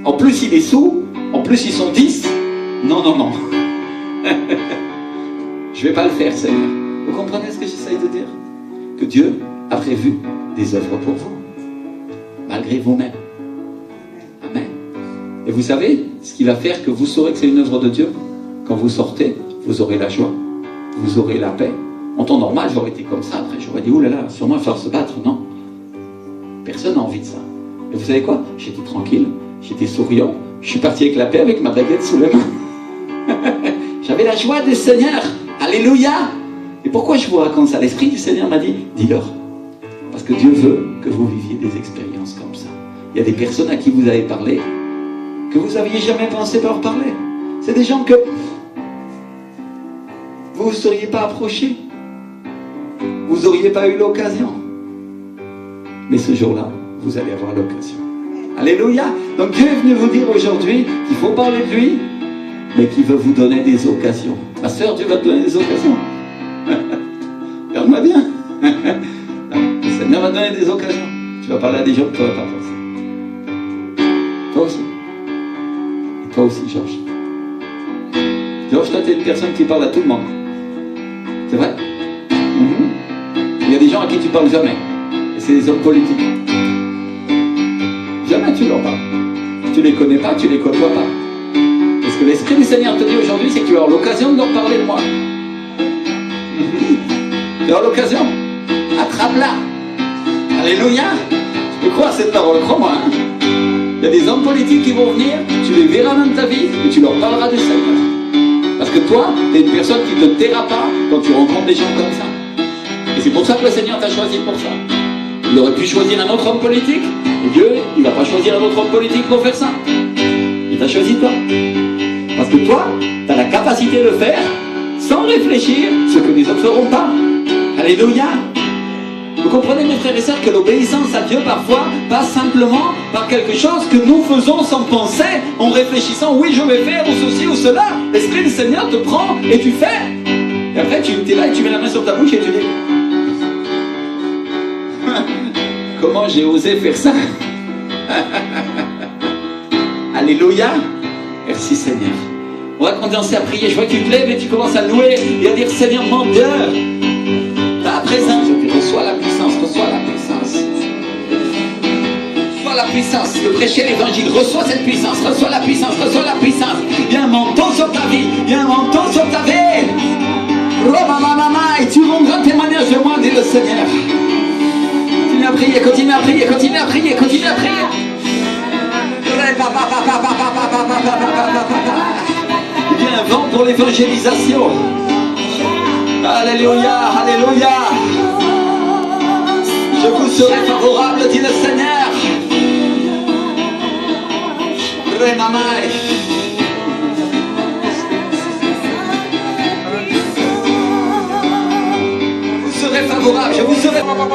En plus, il est sous, en plus, ils sont 10. Non, non, non. Je ne vais pas le faire, Seigneur. Vous comprenez ce que j'essaye de dire? Que Dieu a prévu des œuvres pour vous, malgré vous-même. Amen. Et vous savez, ce qui va faire que vous saurez que c'est une œuvre de Dieu, quand vous sortez, vous aurez la joie, vous aurez la paix. En temps normal, j'aurais été comme ça, après j'aurais dit, oh là là, sûrement il va falloir se battre, non? Personne n'a envie de ça. Mais vous savez quoi? J'étais tranquille, j'étais souriant, je suis parti avec la paix, avec ma baguette sous la main. J'avais la joie du Seigneur. Alléluia! Et pourquoi je vous raconte ça? L'Esprit du Seigneur m'a dit, dis-leur. Parce que Dieu veut que vous viviez des expériences comme ça. Il y a des personnes à qui vous avez parlé, que vous n'aviez jamais pensé leur parler. C'est des gens que vous ne seriez pas approché. Vous n'auriez pas eu l'occasion. Mais ce jour-là, vous allez avoir l'occasion. Alléluia! Donc Dieu est venu vous dire aujourd'hui qu'il faut parler de lui, mais qu'il veut vous donner des occasions. Ma soeur, Dieu va te donner des occasions. Regarde-moi bien. Le Seigneur va te donner des occasions. Tu vas parler à des gens que tu n'aurais pas pensé. Toi aussi. Et toi aussi, Georges. Georges, toi, tu es une personne qui parle à tout le monde. C'est vrai? Il y a des gens à qui tu parles jamais. Et c'est des hommes politiques. Jamais tu leur parles. Tu les connais pas, tu les côtoies pas. Et ce que l'Esprit du Seigneur te dit aujourd'hui, c'est que tu vas avoir l'occasion de leur parler de moi. Tu vas avoir l'occasion. Attrape-la. Alléluia. Tu peux croire cette parole, crois-moi. Hein? Il y a des hommes politiques qui vont venir, tu les verras dans ta vie et tu leur parleras du Seigneur. Parce que toi, tu es une personne qui ne te taira pas quand tu rencontres des gens comme ça. Et c'est pour ça que le Seigneur t'a choisi pour ça. Il aurait pu choisir un autre homme politique, et Dieu, il ne va pas choisir un autre homme politique pour faire ça. Il t'a choisi toi. Parce que toi, tu as la capacité de le faire sans réfléchir ce que les autres ne feront pas. Alléluia. Vous comprenez, mes frères et sœurs, que l'obéissance à Dieu, parfois, passe simplement par quelque chose que nous faisons sans penser, en réfléchissant, oui, je vais faire, ou ceci, ou cela. L'Esprit du Seigneur te prend et tu fais. Et après, tu es là et tu mets la main sur ta bouche et tu dis, comment j'ai osé faire ça? Alléluia. Merci, Seigneur. On va commencer à prier. Je vois que tu te lèves et tu commences à louer et à dire, Seigneur, mon Dieu, ta présence, je te reçois la puissance, reçois la puissance. Reçois la puissance de prêcher l'évangile, reçois cette puissance, reçois la puissance, reçois la puissance. Il y a un manteau sur ta vie, il y a un manteau sur ta vie. Et tu rendras témoignage de moi, dit le Seigneur. Continue à prier, continue à prier, continue à prier, continue à prier. Il y a un vent pour l'évangélisation. Alléluia, alléluia. Je vous serai favorable, dit le Seigneur. Vous serez favorable, je vous serai favorable.